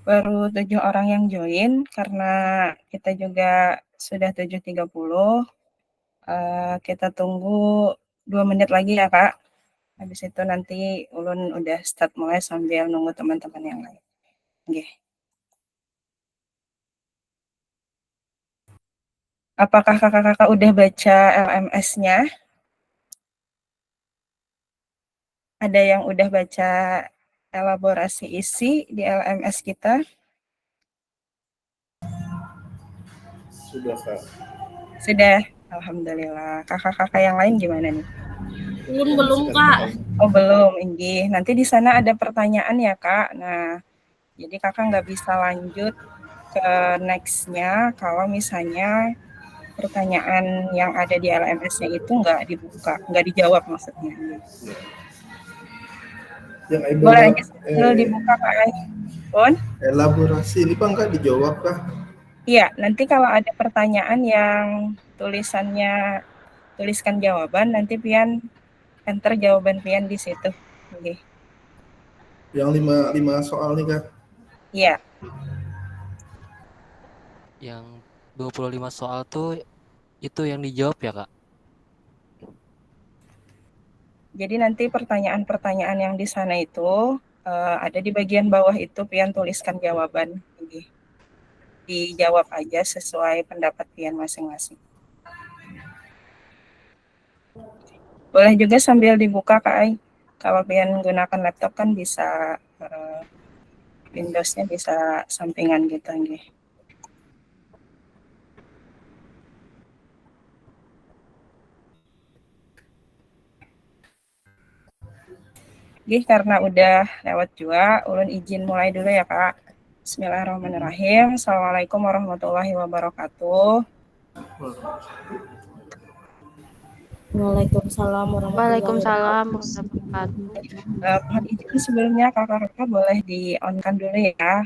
baru 7 orang yang join karena kita juga sudah 7.30. Kita tunggu 2 menit lagi ya Kak. Habis itu nanti ulun udah start mulai sambil nunggu teman-teman yang lain. Oke. Apakah kakak-kakak udah baca LMS-nya? Ada yang udah baca elaborasi isi di LMS kita? Sudah Kak. Sudah, alhamdulillah. Kakak-kakak yang lain gimana nih? Belum Kak. Oh belum, Inggi. Nanti di sana ada pertanyaan ya Kak. Nah, jadi kakak nggak bisa lanjut ke next-nya kalau misalnya pertanyaan yang ada di LMS-nya itu nggak dibuka, nggak dijawab maksudnya. Yang Boleh aja sambil dibuka Kak iPhone. elaborasi ini Pak nggak dijawab kah? Iya, nanti kalau ada pertanyaan yang tulisannya tuliskan jawaban, nanti pian enter jawaban pian di situ. Oke. Yang 5 soal nih Kak. Iya. Yang 25 soal tuh itu yang dijawab ya Kak? Jadi nanti pertanyaan-pertanyaan yang di sana itu ada di bagian bawah itu pian tuliskan jawaban. Oke. Dijawab aja sesuai pendapat pian masing-masing. Boleh juga sambil dibuka Kak Ai. Kalau pian menggunakan laptop kan bisa Windows-nya bisa sampingan gitu nggih. Nggih, karena udah lewat juga, ulun izin mulai dulu ya Kak. Bismillahirrahmanirrahim. Assalamualaikum warahmatullahi wabarakatuh. Waalaikumsalam warahmatullahi wabarakatuh. Mohon izin sebelumnya kakak-kakak boleh di-on-kan dulu ya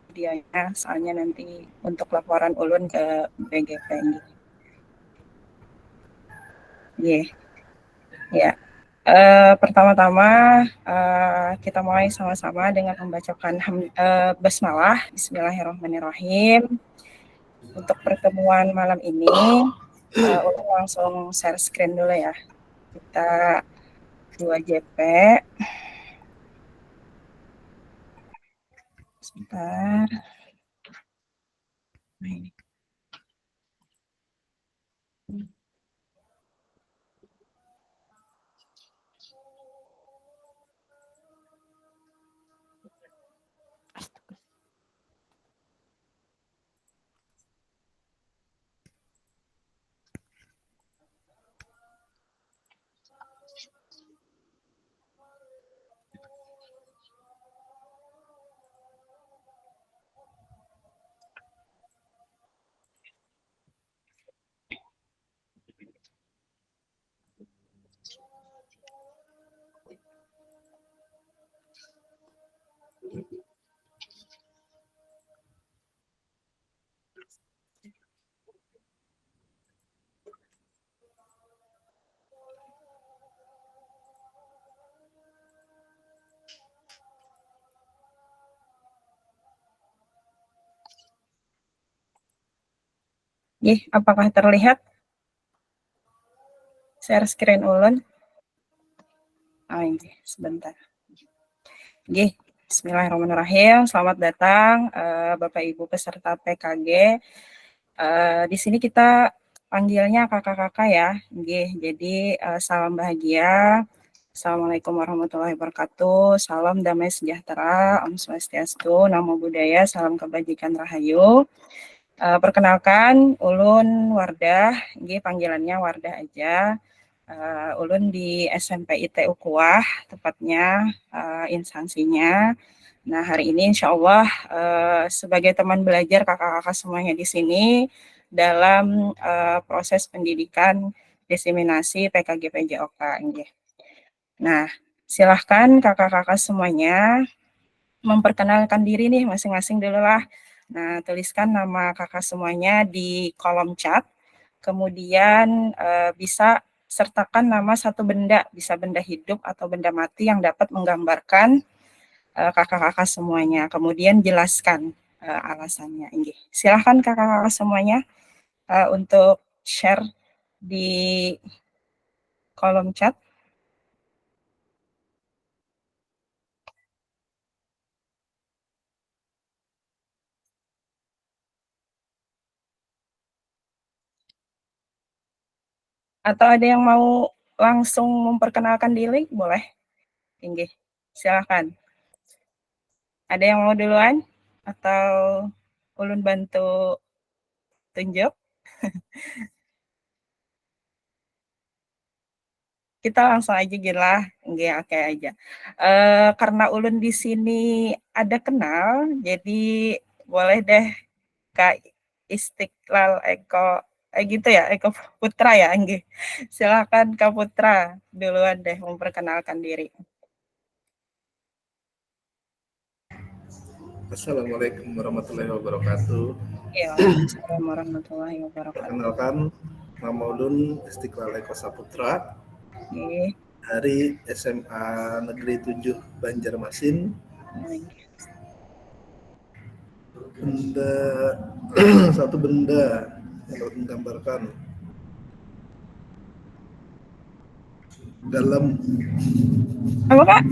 videonya, soalnya nanti untuk laporan ulun ke BGP. Yeah. Ya. Pertama-tama kita mulai sama-sama dengan membacakan basmalah. Bismillahirrahmanirrahim. Untuk pertemuan malam ini, ulun langsung share screen dulu ya. Kita 2JP. Sebentar. Nah, ini. Apakah terlihat share screen ulun? Ini sebentar. Bismillahirrahmanirrahim. Selamat datang Bapak Ibu peserta PKG. Di sini kita panggilnya kakak-kakak ya. Jadi salam bahagia. Assalamualaikum warahmatullahi wabarakatuh. Salam damai sejahtera. Om Swastiastu. Namo Buddhaya. Salam kebajikan rahayu. Perkenalkan, ulun Wardah. Panggilannya Wardah aja. Ulun di SMP IT Ukuah, tepatnya instansinya. Nah, hari ini insya Allah sebagai teman belajar kakak-kakak semuanya di sini dalam proses pendidikan diseminasi PKG PJOK. Nah, silahkan kakak-kakak semuanya memperkenalkan diri nih masing-masing dulu lah. Nah, tuliskan nama kakak semuanya di kolom chat. Kemudian bisa sertakan nama satu benda, bisa benda hidup atau benda mati yang dapat menggambarkan kakak-kakak semuanya. Kemudian jelaskan alasannya. Inggih. Silahkan kakak-kakak semuanya untuk share di kolom chat. Atau ada yang mau langsung memperkenalkan diri? Boleh. Inggih. Silahkan. Ada yang mau duluan? Atau ulun bantu tunjuk? Kita langsung aja gitu lah. Nggih, oke aja. Karena ulun di sini ada kenal, jadi boleh deh Kak Istiqlal Eko gitu ya, Eko Putra ya, nggih. Silakan Kak Putra duluan deh memperkenalkan diri. Assalamualaikum warahmatullahi wabarakatuh. Ya, Waalaikumsalam warahmatullahi wabarakatuh. Perkenalkan, nama ulun Istiqlal Eko Saputra Nggih. dari SMA Negeri 7 Banjarmasin. Satu benda yang dapat menggambarkan galam. Apa Kak?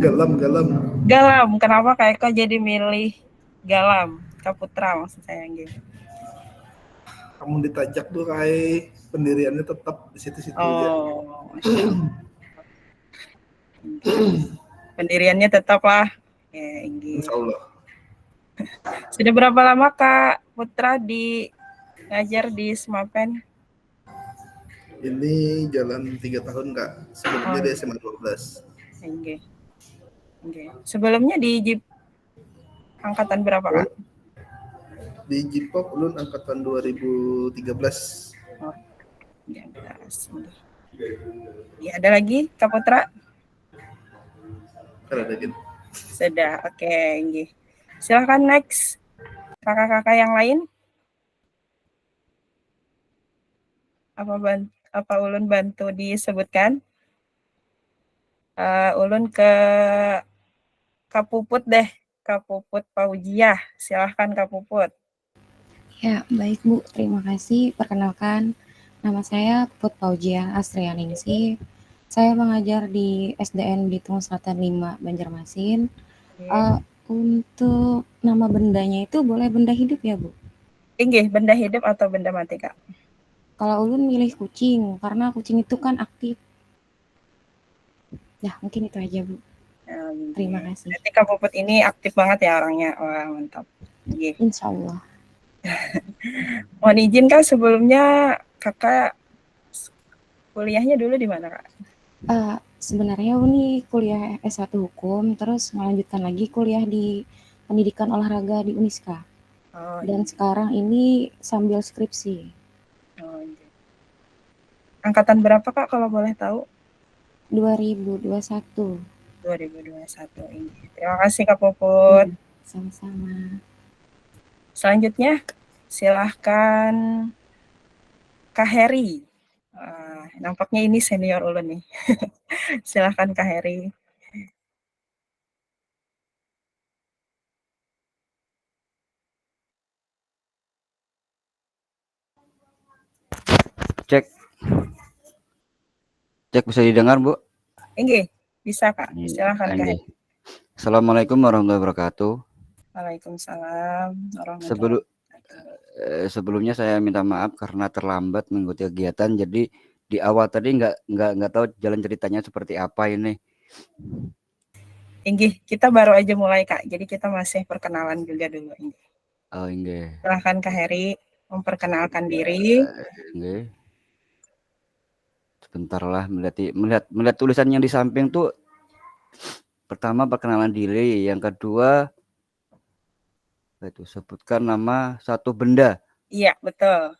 Galam. Galam. Kenapa Kak Eko jadi milih galam? Kak Putra maksud saya nggih. Kamu ditajak tuh kayak pendiriannya tetap di situ-situ aja. Oh, Masya Allah. Pendiriannya tetap lah. Ya, Insya Allah. Sudah berapa lama Kak Putra ngajar di Semapen? Ini jalan 3 tahun Kak. Sebelumnya di SMA 12. Oke. Sebelumnya di JIP angkatan berapa Kak? Di JIPOK ulun angkatan 2013. Oh, 13. Ya, ada lagi Kak Putra? Ada gitu. Sudah, oke. Silahkan next. Kakak-kakak yang lain. Apa ulun bantu disebutkan? Ulun ke Kak Puput deh. Kak Puput Paujiah. Silahkan Kak Puput. Ya, baik Bu. Terima kasih. Perkenalkan, nama saya Puput Paujiah Astrianingsih. Saya mengajar di SDN Belitung Selatan 5 Banjarmasin. Untuk nama bendanya itu boleh benda hidup ya Bu? Inggih, benda hidup atau benda mati Kak? Kalau ulun milih kucing, karena kucing itu kan aktif. Ya, mungkin itu aja Bu. Terima kasih. Berarti Kak Puput ini aktif banget ya orangnya. Wah, mantap. Insya Allah. Mohon izin Kak, sebelumnya Kakak kuliahnya dulu di mana Kak? Sebenarnya Uni kuliah S1 Hukum, terus melanjutkan lagi kuliah di Pendidikan Olahraga di Uniska. Dan sekarang ini sambil skripsi. Angkatan berapa Kak kalau boleh tahu? 2021. 2021 ini. Terima kasih Kak Puput. Sama-sama. Selanjutnya silahkan Kak Heri. Nampaknya ini senior ulun nih. Silahkan Kak Heri. Cek bisa didengar Bu? Inggih, bisa Kak. Silahkan Kak Heri. Assalamualaikum warahmatullahi wabarakatuh. Waalaikumsalam warahmatullahi wabarakatuh. Sebelumnya saya minta maaf karena terlambat mengikuti kegiatan, jadi di awal tadi nggak tahu jalan ceritanya seperti apa ini. Inggih, kita baru aja mulai Kak, jadi kita masih perkenalan juga dulu. Oh inggih. Silahkan Kak Heri memperkenalkan diri. Inggih. Sebentar lah melihat tulisan yang di samping tuh. Pertama perkenalan diri, yang kedua itu sebutkan nama satu benda. Iya, betul.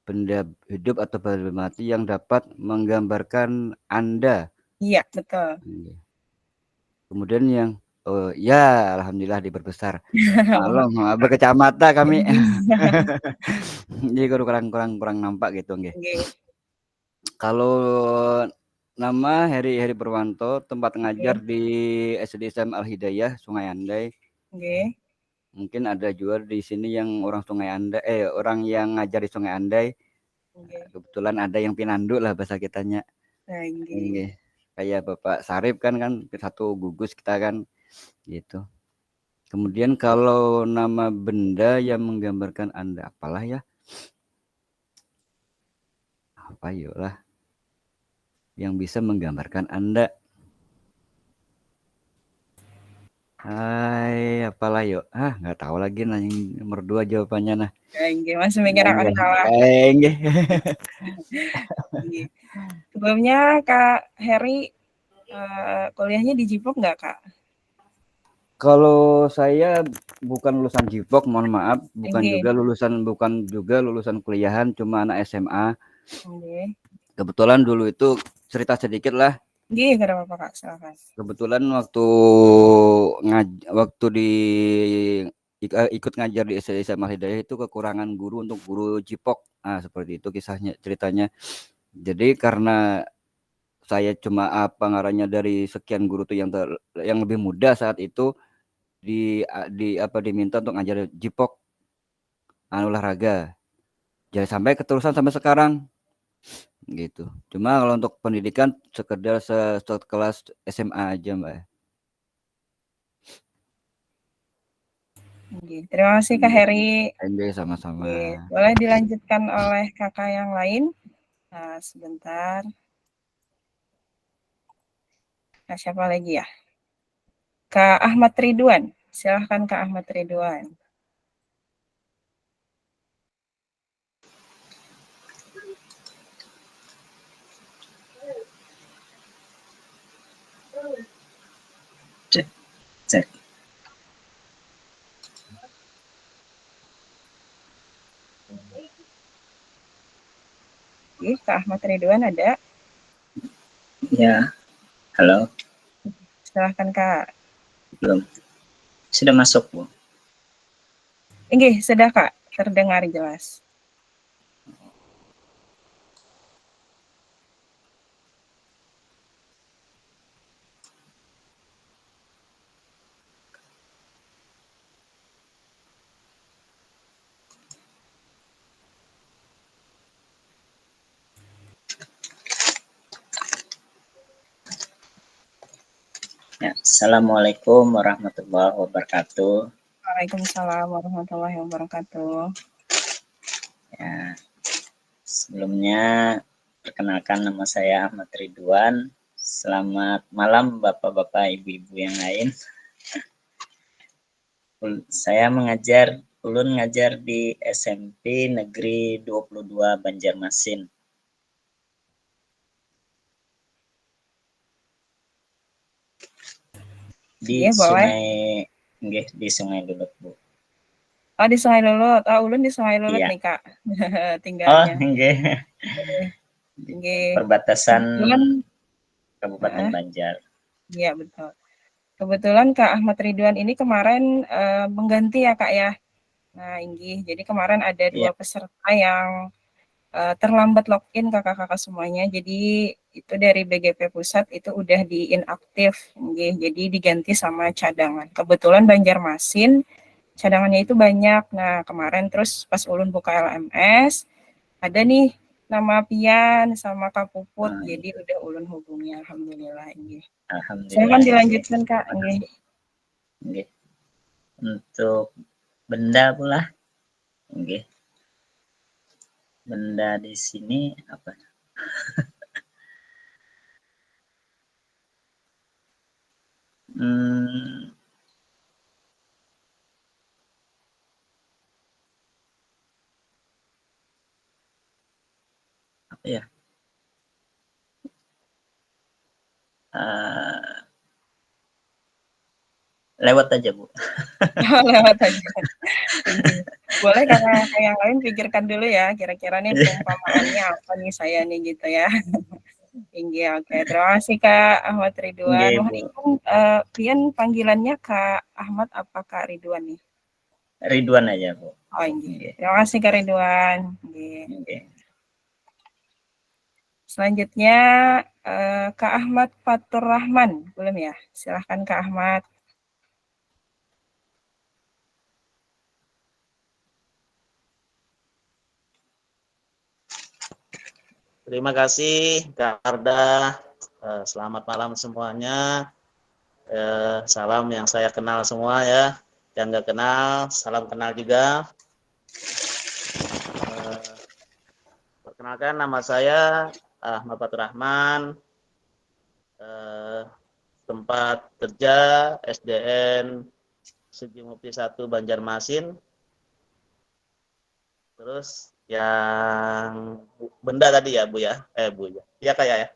Benda hidup atau benda mati yang dapat menggambarkan Anda. Iya, betul. Kemudian yang ya alhamdulillah diperbesar. Maklum berkacamata kami. Jadi kurang nampak gitu nggih. Kalau nama Heri Purwanto, tempat ngajar di SDSM Al Hidayah Sungai Andai. Nggih. Mungkin ada juga di sini yang orang Sungai Andai, orang yang ngajar di Sungai Andai. Nggih. Kebetulan ada yang pinandu lah bahasa kitanya. Nah, nggih. Nggih. Kayak Bapak Sarip kan satu gugus kita kan gitu. Kemudian kalau nama benda yang menggambarkan Anda apalah ya? Apa yolah yang bisa menggambarkan Anda? Hai, apalah yuk? Nggak tahu lagi nanya nomor 2 jawabannya nah. Nggih, masih mikir akan salah. Nggih. Nggih. Sebelumnya Kak Heri kuliahnya di Jipok nggak, Kak? Kalau saya bukan lulusan Jipok, mohon maaf, bukan Nggih. juga lulusan kuliahan, cuma anak SMA. Nggih. Kebetulan dulu itu cerita sedikit lah. Nggih, nggak apa-apa, Kak. Silakan. Kebetulan waktu ikut ngajar di SMA Hidayah itu kekurangan guru untuk guru Jipok. Nah, seperti itu kisahnya, ceritanya. Jadi karena saya cuma ngarannya dari sekian guru tuh yang lebih muda saat itu diminta untuk ngajar Jipok olahraga. Jadi sampai keterusan sampai sekarang gitu. Cuma kalau untuk pendidikan sekedar kelas SMA aja, Mbak. Terima kasih Kak Heri. Sama-sama. Boleh dilanjutkan oleh kakak yang lain? Nah, sebentar. Nah, siapa lagi ya? Kak Ahmad Ridwan. Silahkan Kak Ahmad Ridwan. Cek. Kak Ahmad Ridwan ada? Ya, halo. Silahkan Kak. Belum. Sudah masuk, Bu? Sudah Kak, terdengar jelas. Ya, Assalamualaikum warahmatullahi wabarakatuh. Waalaikumsalam warahmatullahi wabarakatuh. Ya, sebelumnya perkenalkan nama saya Ahmad Ridwan. Selamat malam Bapak-bapak, Ibu-ibu yang lain. Ulun ngajar di SMP Negeri 22 Banjarmasin. Di Sungai di Sungai Lulut, Bu. Oh, di Sungai Lulut. Ulun di Sungai Lulut nih, Kak. Tinggalnya. Perbatasan Kabupaten Banjar. Iya, betul. Kebetulan Kak Ahmad Ridwan ini kemarin mengganti ya, Kak ya. Nah, jadi kemarin ada 2 peserta yang terlambat login kakak-kakak semuanya. Jadi itu dari BGP Pusat itu udah di inaktif, jadi diganti sama cadangan. Kebetulan Banjarmasin cadangannya itu banyak. Nah, kemarin terus pas ulun buka LMS ada nih nama Pian sama Kak Puput, jadi udah ulun hubungi. Alhamdulillah. Alhamdulillah. Silakan dilanjutkan Kak. Untuk benda pula. Benda di sini apa? Apa ya? Lewat aja, Bu. Lewat aja. Boleh kakak yang lain pikirkan dulu ya, kira-kira nih perumpamaannya apa nih saya nih gitu ya. Oke. Terima kasih Kak Ahmad Ridwan. Mohon izin, Pian panggilannya Kak Ahmad apa Kak Ridwan nih? Ridwan aja, Bu. Oh, terima kasih Kak Ridwan. Selanjutnya Kak Ahmad Fatur Rahman, belum ya? Silahkan Kak Ahmad. Terima kasih Kak Arda. Selamat malam semuanya. Salam yang saya kenal semua ya. Yang nggak kenal, salam kenal juga. Perkenalkan, nama saya Ahmad Fatur Rahman. Tempat kerja SDN Segi Mukti 1 Banjarmasin. Terus yang benda tadi ya Bu ya, Bu ya, iya kayak ya.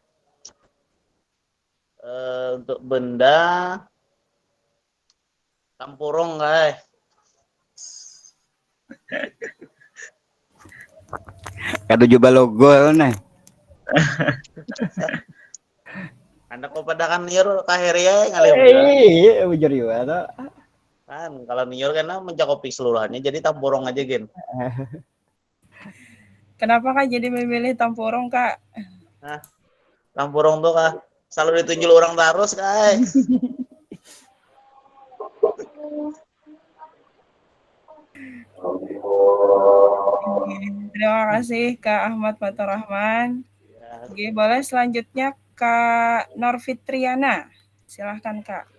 Untuk benda Tampurong guys. Kado juga logo nih. Anda kok pada kan niur kaheria ngalih Iya, bujur juga. kan kalau niur kan mencakupi seluruhannya jadi Tampurong aja gen. Kenapa Kak jadi memilih Tampurong Kak? Nah, Tampurong tuh Kak selalu ditunjuk orang terus guys. Terima kasih Kak Ahmad Fatur Rahman. Ya, Oke, boleh selanjutnya Kak Norfitriana. Silahkan Kak.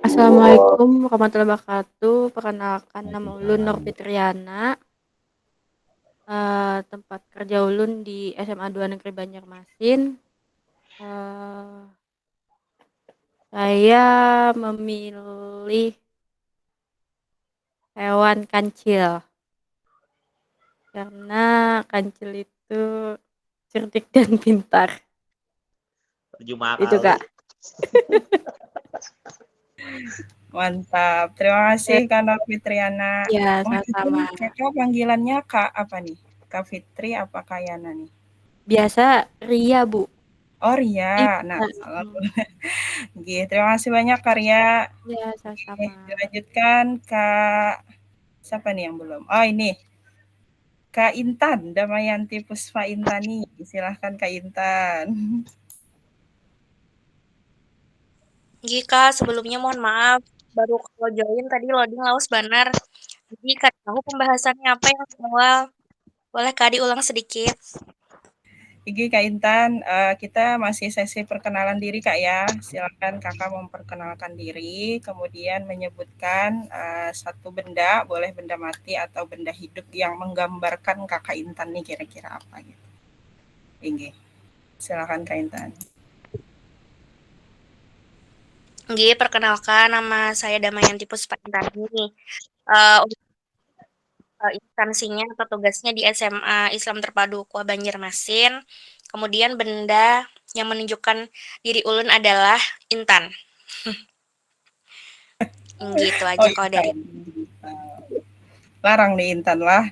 Assalamualaikum warahmatullahi wabarakatuh. Perkenalkan, nama ulun Nur Fitriana. Tempat kerja ulun di SMA 2 Negeri Banjarmasin. Saya memilih hewan kancil karena kancil itu cerdik dan pintar. terjemah Itu Kak. Mantap. Terima kasih Kak Norfitriana. Ya, Oh, sama-sama. Kakak panggilannya Kak apa nih? Kak Fitri apa Kak Yana nih? Biasa Ria, Bu. Oh Ria. Nah, Oke, terima kasih banyak Kak Ria. Ya, Oke, sama-sama. dilanjutkan Kak siapa nih yang belum? Oh ini Kak Intan Damayanti Puspa Intani. Silahkan Kak Intan. Jika sebelumnya mohon maaf, baru kalau join tadi loading laus banar. Jadi Kak tahu pembahasannya apa yang awal? Boleh Kak diulang sedikit? Oke Kak Intan, kita masih sesi perkenalan diri Kak ya. Silakan Kakak memperkenalkan diri, kemudian menyebutkan satu benda, boleh benda mati atau benda hidup yang menggambarkan Kakak Intan nih kira-kira apa gitu. Oke, silakan Kak Intan. Oke, perkenalkan nama saya Damayanti Puspa Intani. Instansinya atau tugasnya di SMA Islam Terpadu Kuah Banjarmasin. Kemudian benda yang menunjukkan diri ulun adalah intan. Gitu aja kalau dari. Larang nih Intan lah.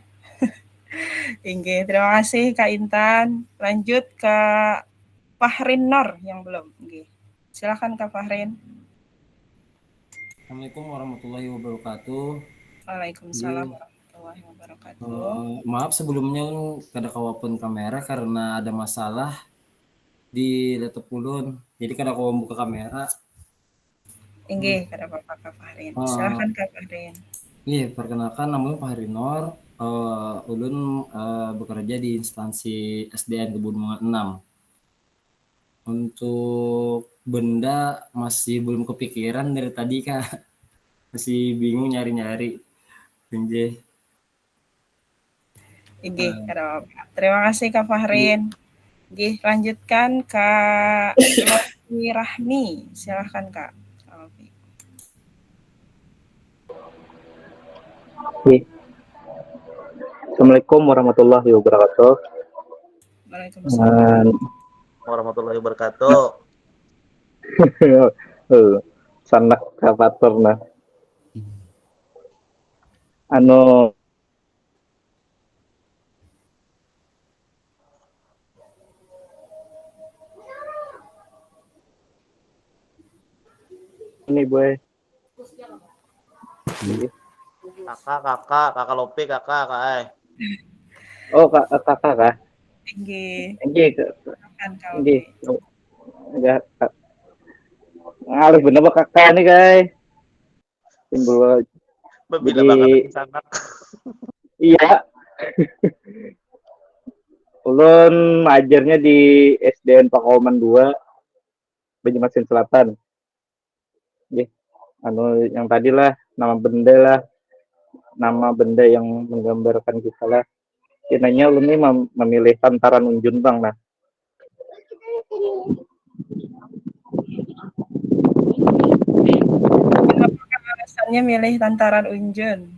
Oke, terima kasih Kak Intan. Lanjut ke Fahrin Nur yang belum. Oke. Silakan Kak Fahrin. Assalamualaikum warahmatullahi wabarakatuh. Waalaikumsalam warahmatullahi wabarakatuh. Maaf sebelumnya kada kawapan kamera karena ada masalah di laptop ulun. Jadi kada kawa buka kamera. Inggih, kada apa-apa Kak Fahrin. Silakan Kak Fahrin. Iya, perkenalkan namanya Pak Harinor. Ulun bekerja di instansi SDN Kebun Bunga 6. Untuk benda masih belum kepikiran dari tadi Kak. Masih bingung nyari-nyari. Inggih. Inggih, kada apa-apa. Terima kasih Kak Fahrin. Inggih, lanjutkan Kak Lofi Rahmi. Silakan Kak. Lofi. Assalamualaikum warahmatullahi wabarakatuh. Waalaikumsalam warahmatullahi wabarakatuh. Sanak kapator nah. Anu ini boy. Kakak Lopi, kakak. Oh kakak kah? Inggih. Inggih Silakan Kak Nggih. Lofi. Enggak ngalih bener apa kakak nih guys. Timbul Berbeda jadi banget dengan sanak. iya. Ulun ajarnya di SDN Pakuaman 2, Banjarmasin Selatan. Nggih. Anu yang tadi lah, nama benda yang menggambarkan kita lah. Intinya ulun ini memilih Tantaran Unjun Bang. Nah, Kenapa alasannya milih Tantaran Unjun?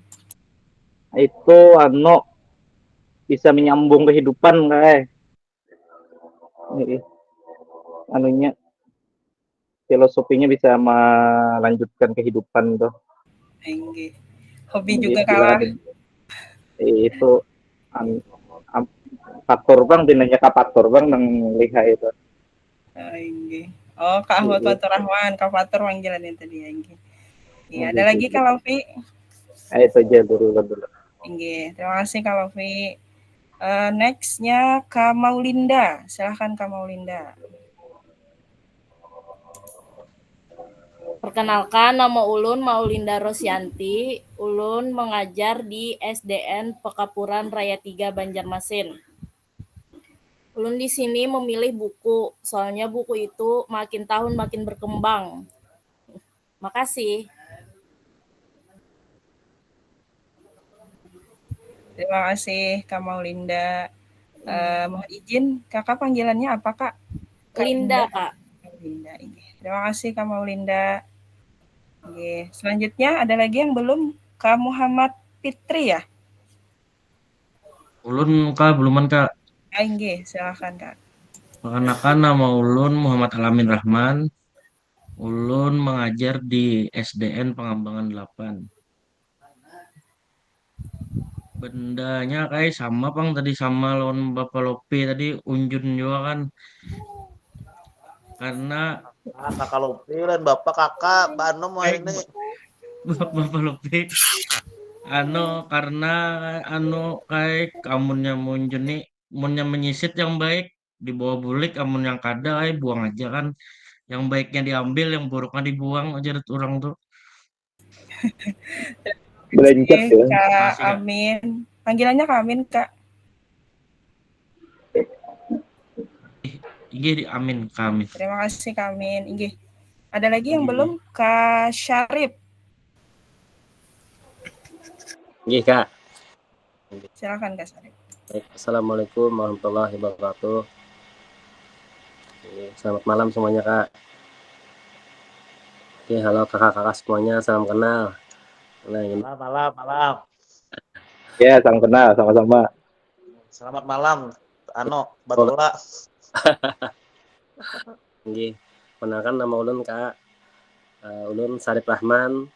itu anu bisa menyambung kehidupan guys. Anunya filosofinya bisa melanjutkan kehidupan tuh. Inggih. Hobi juga Kak. Jelasin. Itu faktor Bang, dinanya Kak faktor Bang nang lihat itu. Inggih. Oh, Kak Ahmad Fatur Rahman, Kak Fatur panggilan itu dia inggih. Iya, ada lagi Kak Lofi? Itu aja dulu. Inggih, terima kasih Kak Lofi. Next-nya Kak Maulinda. Silahkan Kak Maulinda. Perkenalkan, nama ulun Maulinda Rosyanti. Ulun mengajar di SDN Pekapuran Raya 3 Banjarmasin. Ulun di sini memilih buku, soalnya buku itu makin tahun makin berkembang. Makasih. Terima kasih Kak Maulinda. Mohon izin, Kakak panggilannya apa Kak? Linda, Kak. Linda. Terima kasih Kak Maulinda. Oke, selanjutnya ada lagi yang belum, Kak Muhammad Fitri ya? Ulun Kak, beluman Kak. Inggih, silakan Kak. Perkenalkan nama ulun Muhammad Alamin Rahman. Ulun mengajar di SDN Pengembangan 8. Bendanya kayak sama Bang, tadi sama lawan Bapak Lopi tadi Unjun juga kan. Karena Kakak Lopi dan Bapak Kakak, Mbak Anom ini. Bapak Lopi. Karena kayak amunnya Munjun nih, amunnya menyisit yang baik dibawa bulik, amun yang kada kayak buang aja kan. Yang baiknya diambil, yang buruknya dibuang aja orang tuh. Belanjat ya. Kak Amin. Panggilannya Kak Amin, Kak. Inggih, Amin, Kak Amin. Terima kasih Kak Amin. Inggih. Ada lagi yang belum? Kak Syarif. Inggih, Kak. Silakan Kak Syarif. Assalamualaikum warahmatullahi wabarakatuh. Selamat malam semuanya, Kak. Oke, halo kakak-kakak semuanya, salam kenal. Malam. Ya, salam kenal, sama-sama. Selamat malam, Batula. Nggih, kenalkan nama ulun Kak. Ulun Sarip Rahman.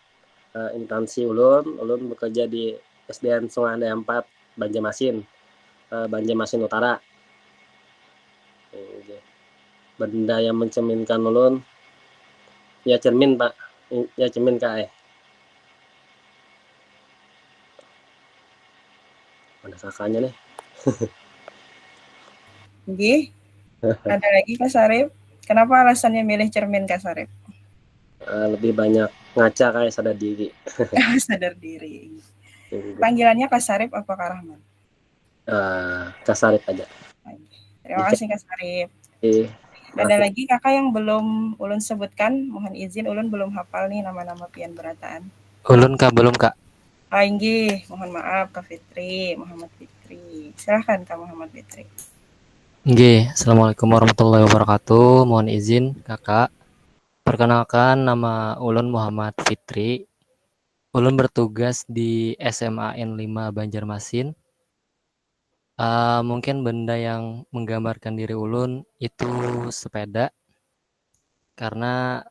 Instansi ulun bekerja di SDN Sungai Andai 4 Banjarmasin, Banjarmasin Utara. Benda yang mencerminkan ulun, ya cermin Pak, ya cermin Kak. Mana kakaknya nih? Nggih. Ada lagi Kak Syarif? Kenapa alasannya milih cermin Kak Syarif? Lebih banyak ngaca kayak sadar diri. Sadar diri. Panggilannya Kak Syarif apa Kak Rahman? Kak Syarif aja. Terima kasih Kak Syarif. Ada lagi kakak yang belum ulun sebutkan? Mohon izin, ulun belum hafal nih nama-nama pian berataan. Ulun Kak, belum Kak. Inggih, mohon maaf Kak Fitri, Muhammad Fitri. Silahkan Kak Muhammad Fitri. Nggih, Assalamualaikum warahmatullahi wabarakatuh. Mohon izin Kakak. Perkenalkan, nama ulun Muhammad Fitri. Ulun bertugas di SMA N5 Banjarmasin. Mungkin benda yang menggambarkan diri ulun itu sepeda. Karena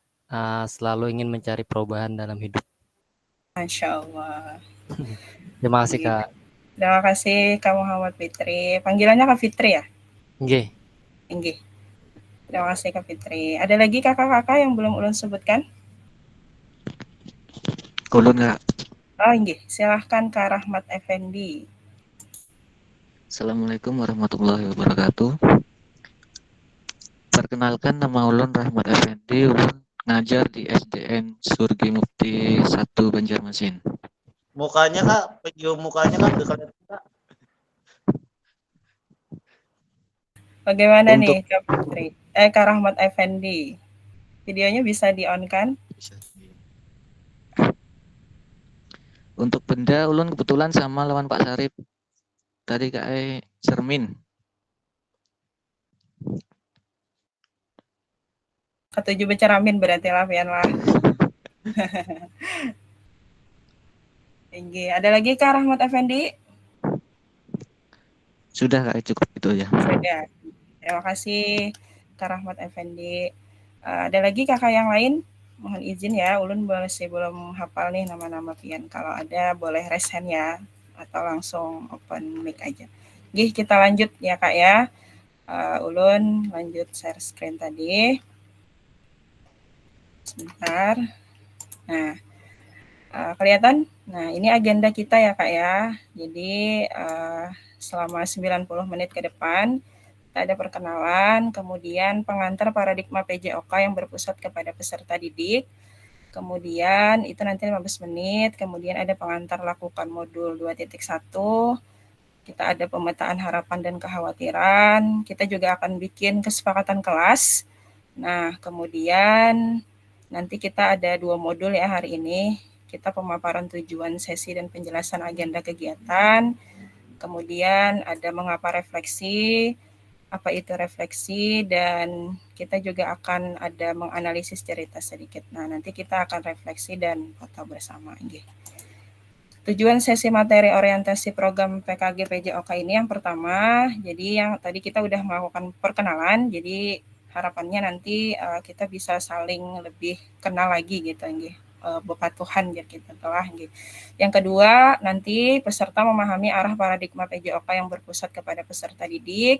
selalu ingin mencari perubahan dalam hidup. Masya Allah. Terima kasih Kak. Terima kasih Kak Muhammad Fitri. Panggilannya Kak Fitri ya? Nggih. Nggih. Terima kasih Kak Fitri. Ada lagi kakak-kakak yang belum ulun sebutkan? Ulun Kak. Nggih. Silahkan Kak Rahmat Effendi. Assalamualaikum warahmatullahi wabarakatuh. Perkenalkan, nama ulun Rahmat Effendi, ulun ngajar di SDN Surgi Mukti 1 Banjarmasin. Mukanya Kak, video mukanya Kak, udah kelihatan Kak. Bagaimana nih Untuk Kak Putri? Kak Rahmat Effendi. Videonya bisa di-on kan? Untuk benda ulun kebetulan sama lawan Pak Sarip. Tadi kayak cermin. Ketujuh beceramin berarti lah pian lah. Tinggi. Ada lagi Kak Rahmat Effendi? Sudah Kak, cukup itu ya. Sudah. Terima kasih Kak Rahmat Effendi. Ada lagi kakak yang lain? Mohon izin ya, ulun masih belum hafal nih nama-nama pian. Kalau ada boleh raise hand ya, atau langsung open mic aja. Gih, kita lanjut ya Kak ya. Ulun lanjut share screen tadi. Sebentar. Nah, kelihatan? Nah, ini agenda kita ya Kak ya. Jadi selama 90 menit ke depan kita ada perkenalan, kemudian pengantar paradigma PJOK yang berpusat kepada peserta didik. Kemudian itu nanti 15 menit, kemudian ada pengantar lakukan modul 2.1. Kita ada pemetaan harapan dan kekhawatiran. Kita juga akan bikin kesepakatan kelas. Nah, kemudian nanti kita ada 2 modul ya hari ini. Kita pemaparan tujuan sesi dan penjelasan agenda kegiatan. Kemudian ada mengapa refleksi, apa itu refleksi, dan kita juga akan ada menganalisis cerita sedikit. Nah, nanti kita akan refleksi dan foto bersama. Tujuan sesi materi orientasi program PKG PJOK ini yang pertama, jadi yang tadi kita udah melakukan perkenalan, jadi harapannya nanti kita bisa saling lebih kenal lagi gitu, bepatuhan ya kita telah. Yang kedua, nanti peserta memahami arah paradigma PJOK yang berpusat kepada peserta didik.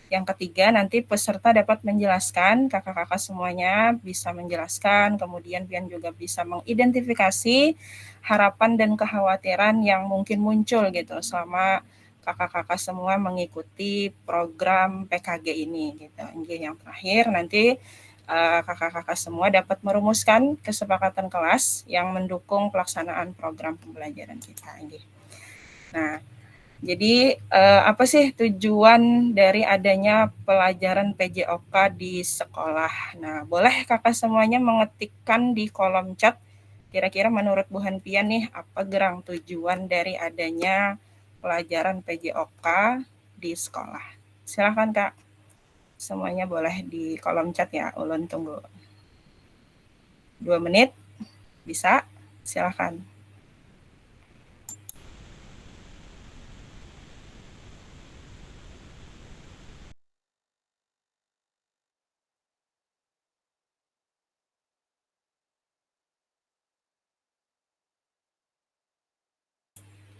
Yang ketiga, nanti peserta dapat menjelaskan, kakak-kakak semuanya bisa menjelaskan, kemudian pian juga bisa mengidentifikasi harapan dan kekhawatiran yang mungkin muncul gitu selama kakak-kakak semua mengikuti program PKG ini gitu. Yang terakhir nanti kakak-kakak semua dapat merumuskan kesepakatan kelas yang mendukung pelaksanaan program pembelajaran kita. Nah, jadi apa sih tujuan dari adanya pelajaran PJOK di sekolah? Nah, boleh kakak semuanya mengetikkan di kolom chat kira-kira menurut Bu Hanpian nih apa gerang tujuan dari adanya pelajaran PJOK di sekolah? Silakan Kak. Semuanya boleh di kolom chat ya. Ulun tunggu 2 menit. Bisa? Silakan.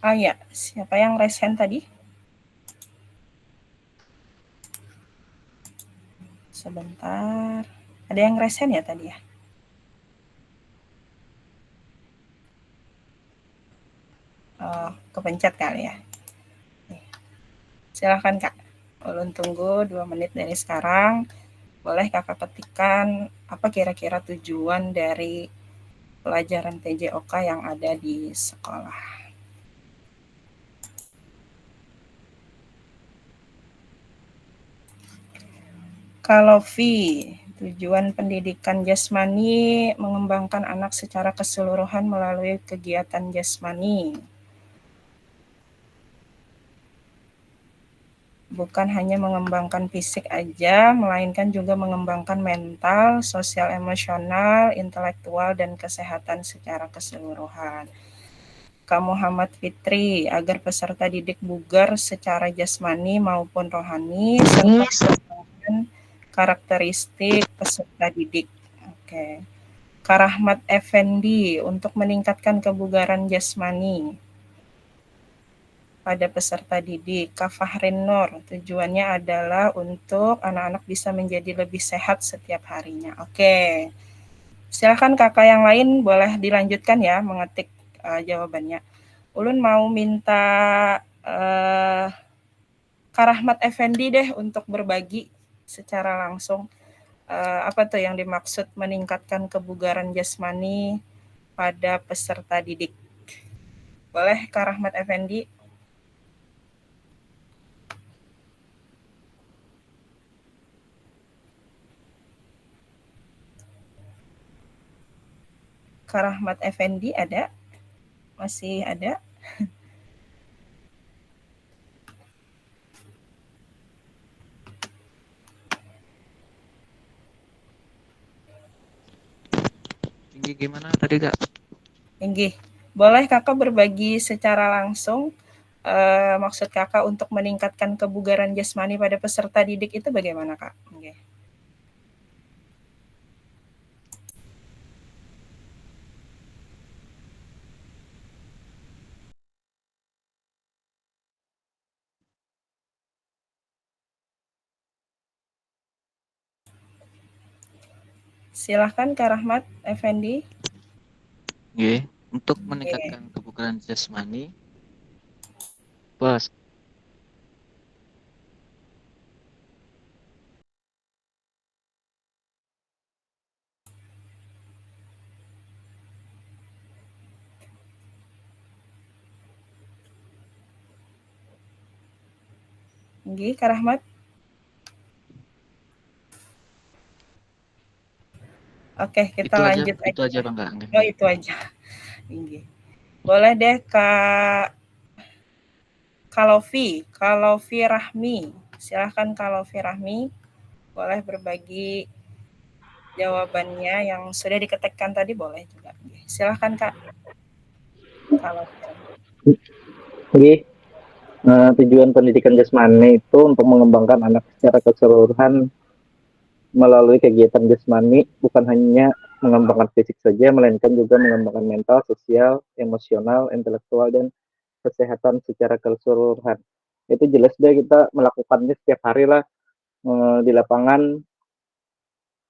Oh ya, siapa yang raise hand tadi? Sebentar. Ada yang raise hand ya tadi ya? Oh, kepencet kali ya. Silakan Kak. Ulun tunggu 2 menit dari sekarang. Boleh kakak ketikkan apa kira-kira tujuan dari pelajaran PJOK yang ada di sekolah. Kalau V, tujuan pendidikan jasmani mengembangkan anak secara keseluruhan melalui kegiatan jasmani. Bukan hanya mengembangkan fisik aja, melainkan juga mengembangkan mental, sosial emosional, intelektual, dan kesehatan secara keseluruhan. Kak Muhammad Fitri, agar peserta didik bugar secara jasmani maupun rohani, serta karakteristik peserta didik. Oke. Kak Rahmat Effendi, untuk meningkatkan kebugaran jasmani pada peserta didik. Kak Fahrin Nur, tujuannya adalah untuk anak-anak bisa menjadi lebih sehat setiap harinya. Oke. Silakan kakak yang lain boleh dilanjutkan ya mengetik jawabannya. Ulun mau minta Kak Rahmat Effendi deh untuk berbagi secara langsung apa tuh yang dimaksud meningkatkan kebugaran jasmani pada peserta didik? Boleh Kak Rahmat Effendi? Kak Rahmat Effendi ada? Masih ada? Tinggi gimana tadi Kak? Inggih. Boleh Kakak berbagi secara langsung maksud Kakak untuk meningkatkan kebugaran jasmani pada peserta didik itu bagaimana Kak? Inggih. Silahkan Kak Rahmat Effendi. Nggih, untuk meningkatkan kebugaran jasmani plus Nggih, Kak Rahmat. Oke, kita lanjut itu aja Bang Kak. Oh, itu aja. Nggih. Boleh deh Kak Kalofi Rahmi. Silahkan Kalofi Rahmi. Boleh berbagi jawabannya yang sudah diketikkan tadi boleh juga. Silahkan Kak. Kalofi Rahmi. Jadi tujuan pendidikan jasmani itu untuk mengembangkan anak secara keseluruhan melalui kegiatan jasmani, bukan hanya mengembangkan fisik saja, melainkan juga mengembangkan mental, sosial, emosional, intelektual, dan kesehatan secara keseluruhan. Itu jelas deh kita melakukannya setiap hari lah di lapangan,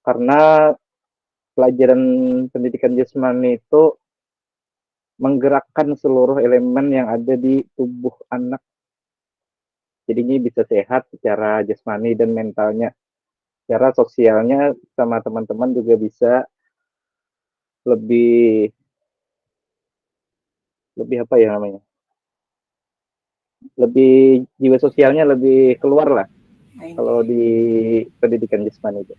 karena pelajaran pendidikan jasmani itu menggerakkan seluruh elemen yang ada di tubuh anak. Jadinya bisa sehat secara jasmani dan mentalnya. Secara sosialnya sama teman-teman juga bisa lebih apa ya namanya? Lebih jiwa sosialnya lebih keluar lah kalau di pendidikan jasmani itu.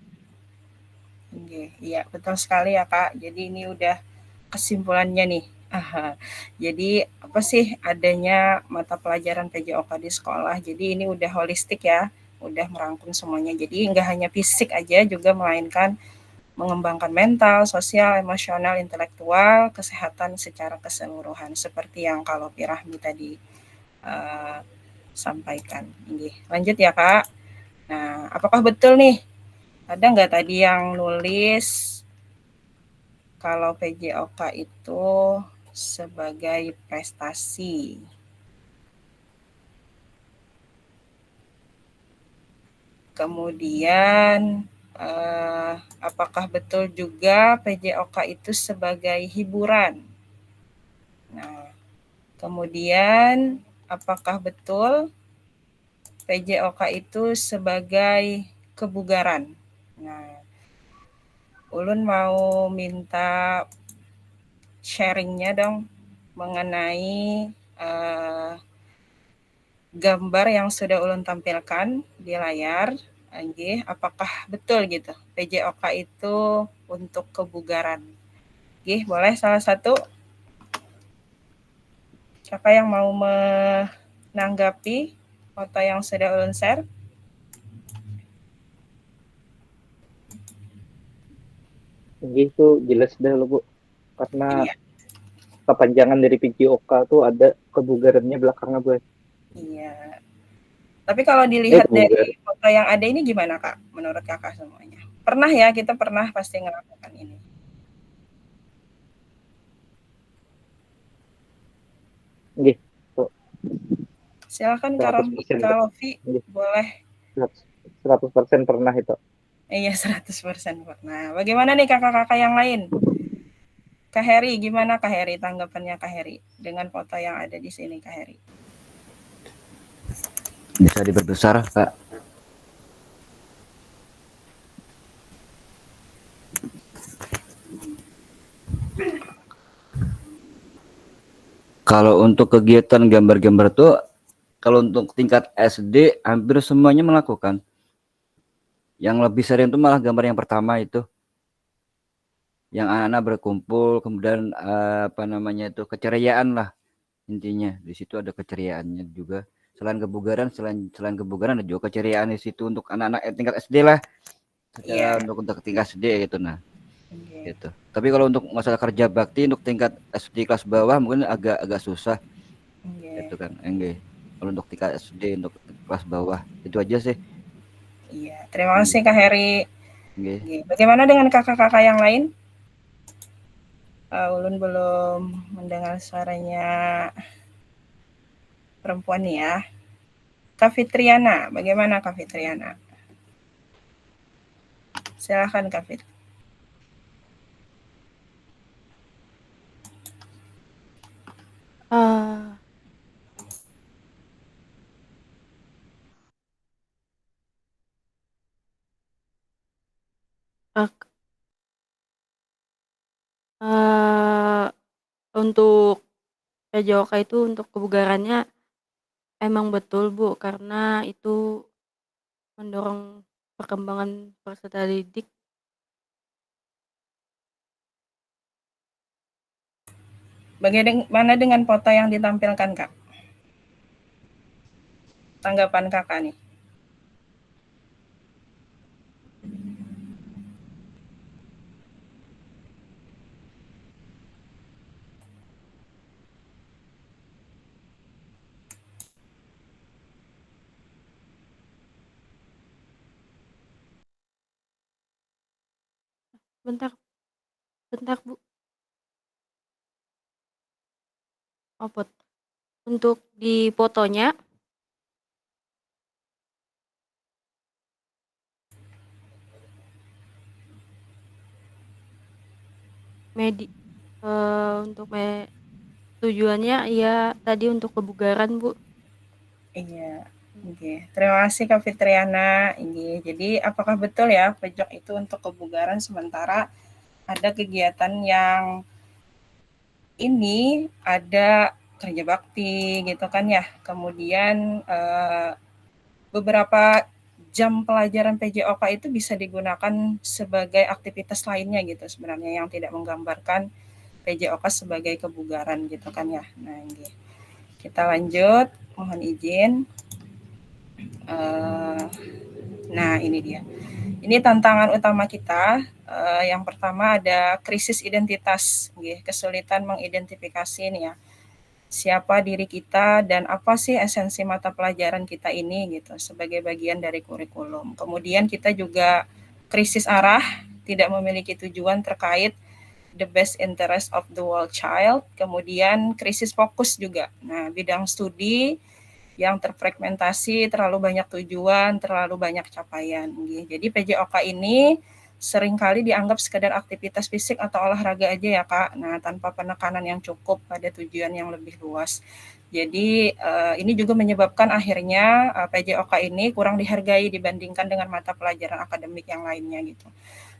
Iya, betul sekali ya Kak. Jadi ini udah kesimpulannya nih. Jadi apa sih adanya mata pelajaran PJOK di sekolah. Jadi ini udah holistik ya, udah merangkum semuanya. Jadi nggak hanya fisik aja, juga melainkan mengembangkan mental, sosial, emosional, intelektual, kesehatan secara keseluruhan. Seperti yang kalau Pirahmi tadi sampaikan. Lanjut ya Kak. Nah, apakah betul nih? Ada nggak tadi yang nulis kalau PJOK itu sebagai prestasi? Kemudian apakah betul juga PJOK itu sebagai hiburan? Nah, kemudian apakah betul PJOK itu sebagai kebugaran? Nah, Ulun mau minta sharingnya dong mengenai gambar yang sudah Ulun tampilkan di layar. Apakah betul gitu PJOK itu untuk kebugaran? Boleh salah satu siapa yang mau menanggapi foto yang sudah Ulun share? Itu jelas deh loh Bu, karena kepanjangan dari PJOK tuh ada kebugarannya belakangnya Bu. Iya. Tapi kalau dilihat dari foto yang ada ini gimana Kak? Menurut Kakak semuanya? Pernah ya, kita pernah pasti ngelakukan ini. Gitu. Silakan Kak Lofi, boleh. 100% pernah itu. Iya, 100% pernah. Bagaimana nih kakak-kakak yang lain? Kak Heri, gimana Kak Heri tanggapannya Kak Heri dengan foto yang ada di sini Kak Heri? Bisa diperbesar Kak. Kalau untuk kegiatan gambar-gambar tuh, kalau untuk tingkat SD hampir semuanya melakukan. Yang lebih sering tuh malah gambar yang pertama itu, yang anak-anak berkumpul, kemudian apa namanya itu keceriaan lah intinya. Di situ ada keceriaannya juga. Selain kebugaran ada juga keceriaan di situ untuk anak-anak tingkat SD lah. Secara untuk tingkat SD gitu nah. Gitu. Tapi kalau untuk masalah kerja bakti untuk tingkat SD kelas bawah mungkin agak susah. Gitu kan. Enggak. Kalau untuk tingkat SD untuk kelas bawah itu aja sih. Iya, terima kasih Kak Heri. Nggih. Bagaimana dengan kakak-kakak yang lain? Ulun belum mendengar suaranya perempuan nih ya. Kak Fitriana, bagaimana Kak Fitriana? Silakan Kak Fit. Untuk PJOK itu untuk kebugarannya emang betul Bu, karena itu mendorong perkembangan peserta didik. Bagaimana dengan foto yang ditampilkan Kak? Tanggapan Kakak nih. Bentar Bu. Untuk di fotonya untuk tujuannya ya tadi untuk kebugaran Bu. Iya, oke. Terima kasih Kak Fitriana. Ini jadi apakah betul ya pojok itu untuk kebugaran sementara ada kegiatan yang ini ada kerja bakti gitu kan ya. Kemudian beberapa jam pelajaran PJOK itu bisa digunakan sebagai aktivitas lainnya gitu sebenarnya yang tidak menggambarkan PJOK sebagai kebugaran gitu kan ya. Nah ini kita lanjut, mohon izin. Nah ini dia. Ini tantangan utama kita. Yang pertama ada krisis identitas, kesulitan mengidentifikasi nih ya. Siapa diri kita dan apa sih esensi mata pelajaran kita ini gitu sebagai bagian dari kurikulum. Kemudian kita juga krisis arah, tidak memiliki tujuan terkait the best interest of the whole child. Kemudian krisis fokus juga. Nah, bidang studi yang terfragmentasi, terlalu banyak tujuan, terlalu banyak capaian. Jadi PJOK ini seringkali dianggap sekedar aktivitas fisik atau olahraga aja ya Kak. Nah, tanpa penekanan yang cukup pada tujuan yang lebih luas. Jadi ini juga menyebabkan akhirnya PJOK ini kurang dihargai dibandingkan dengan mata pelajaran akademik yang lainnya gitu.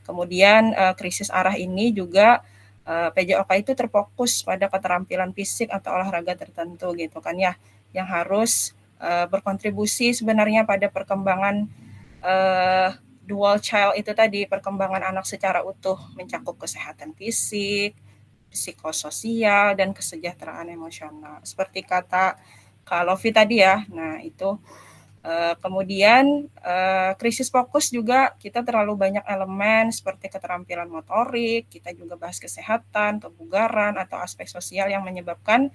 Kemudian krisis arah ini juga PJOK itu terfokus pada keterampilan fisik atau olahraga tertentu gitu kan ya, yang harus berkontribusi sebenarnya pada perkembangan dual child itu tadi, perkembangan anak secara utuh mencakup kesehatan fisik, psikososial, dan kesejahteraan emosional. Seperti kata Kak Lofi tadi ya, nah itu kemudian krisis fokus juga kita terlalu banyak elemen seperti keterampilan motorik, kita juga bahas kesehatan, kebugaran, atau aspek sosial yang menyebabkan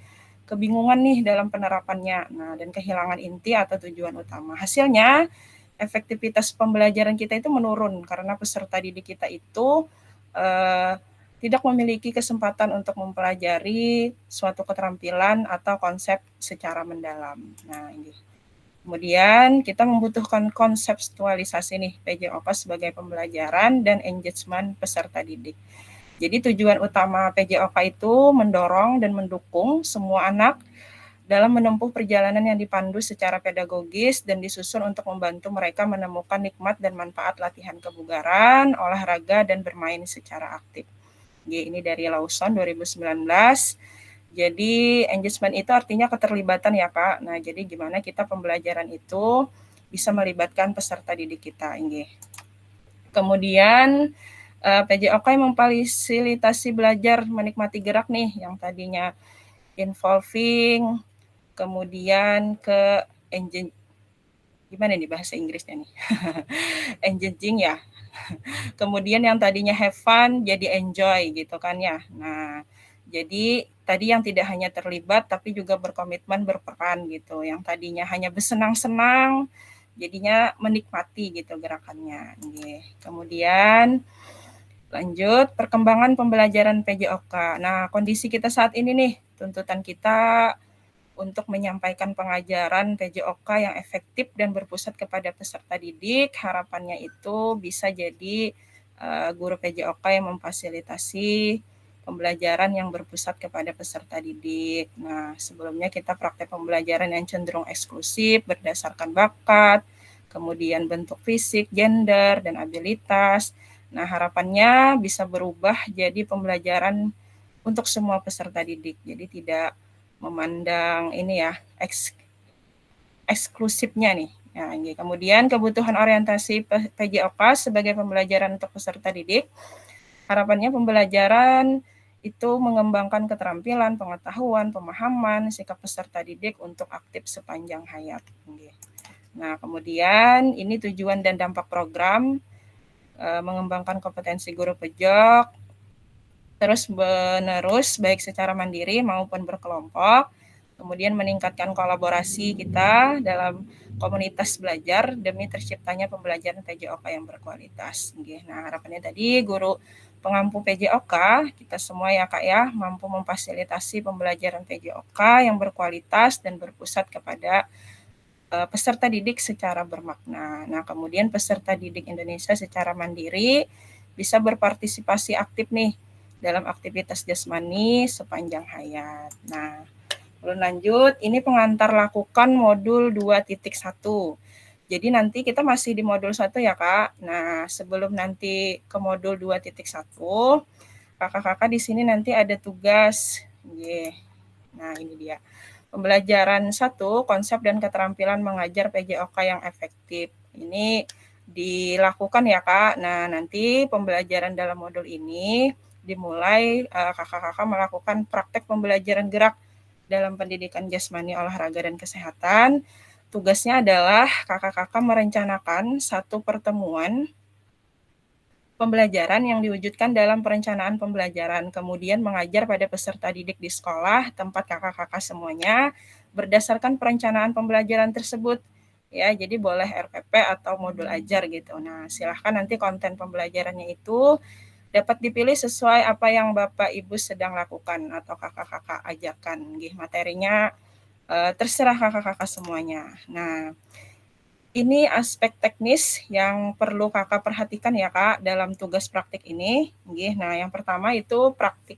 kebingungan nih dalam penerapannya, nah dan kehilangan inti atau tujuan utama. Hasilnya efektivitas pembelajaran kita itu menurun karena peserta didik kita itu tidak memiliki kesempatan untuk mempelajari suatu keterampilan atau konsep secara mendalam. Nah ini. Kemudian kita membutuhkan konseptualisasi nih PJOK sebagai pembelajaran dan engagement peserta didik. Jadi tujuan utama PJOK itu mendorong dan mendukung semua anak dalam menempuh perjalanan yang dipandu secara pedagogis dan disusun untuk membantu mereka menemukan nikmat dan manfaat latihan kebugaran, olahraga, dan bermain secara aktif. Ini dari Lawson 2019. Jadi engagement itu artinya keterlibatan ya Kak. Nah, jadi gimana kita pembelajaran itu bisa melibatkan peserta didik kita. Inggih. Kemudian PJOK memfasilitasi belajar menikmati gerak nih yang tadinya involving, kemudian ke engine, gimana nih bahasa Inggrisnya nih? Engaging ya. Kemudian yang tadinya have fun jadi enjoy gitu kan ya. Nah, jadi tadi yang tidak hanya terlibat tapi juga berkomitmen berperan gitu. Yang tadinya hanya bersenang-senang jadinya menikmati gitu gerakannya. Kemudian lanjut perkembangan pembelajaran PJOK. Nah, kondisi kita saat ini nih, tuntutan kita untuk menyampaikan pengajaran PJOK yang efektif dan berpusat kepada peserta didik. Harapannya itu bisa jadi guru PJOK yang memfasilitasi pembelajaran yang berpusat kepada peserta didik. Nah, sebelumnya kita praktek pembelajaran yang cenderung eksklusif berdasarkan bakat, kemudian bentuk fisik, gender, dan abilitas. Nah, harapannya bisa berubah jadi pembelajaran untuk semua peserta didik. Jadi tidak memandang ini ya, eksklusifnya nih. Nah, ini. Kemudian kebutuhan orientasi PJOK sebagai pembelajaran untuk peserta didik. Harapannya pembelajaran itu mengembangkan keterampilan, pengetahuan, pemahaman, sikap peserta didik untuk aktif sepanjang hayat. Nah, kemudian ini tujuan dan dampak program mengembangkan kompetensi guru PJOK terus menerus baik secara mandiri maupun berkelompok. Kemudian meningkatkan kolaborasi kita dalam komunitas belajar demi terciptanya pembelajaran PJOK yang berkualitas. Nah, harapannya tadi guru pengampu PJOK, kita semua ya Kak ya, mampu memfasilitasi pembelajaran PJOK yang berkualitas dan berpusat kepada peserta didik secara bermakna. Nah, kemudian peserta didik Indonesia secara mandiri bisa berpartisipasi aktif nih dalam aktivitas jasmani sepanjang hayat. Nah, lalu lanjut, ini pengantar lakukan modul 2.1. Jadi nanti kita masih di modul 1 ya Kak. Nah, sebelum nanti ke modul 2.1, kakak-kakak di sini nanti ada tugas. Nah, ini dia. Pembelajaran 1, konsep dan keterampilan mengajar PJOK yang efektif. Ini dilakukan ya Kak. Nah, nanti pembelajaran dalam modul ini dimulai kakak-kakak melakukan praktek pembelajaran gerak dalam pendidikan jasmani, olahraga, dan kesehatan. Tugasnya adalah kakak-kakak merencanakan satu pertemuan pembelajaran yang diwujudkan dalam perencanaan pembelajaran, kemudian mengajar pada peserta didik di sekolah tempat kakak-kakak semuanya berdasarkan perencanaan pembelajaran tersebut. Ya, jadi boleh RPP atau modul ajar gitu. Nah, silahkan nanti konten pembelajarannya itu dapat dipilih sesuai apa yang Bapak Ibu sedang lakukan atau kakak-kakak ajarkan. Materinya terserah kakak-kakak semuanya. Nah, ini aspek teknis yang perlu kakak perhatikan ya Kak dalam tugas praktik ini. Nah, yang pertama itu praktik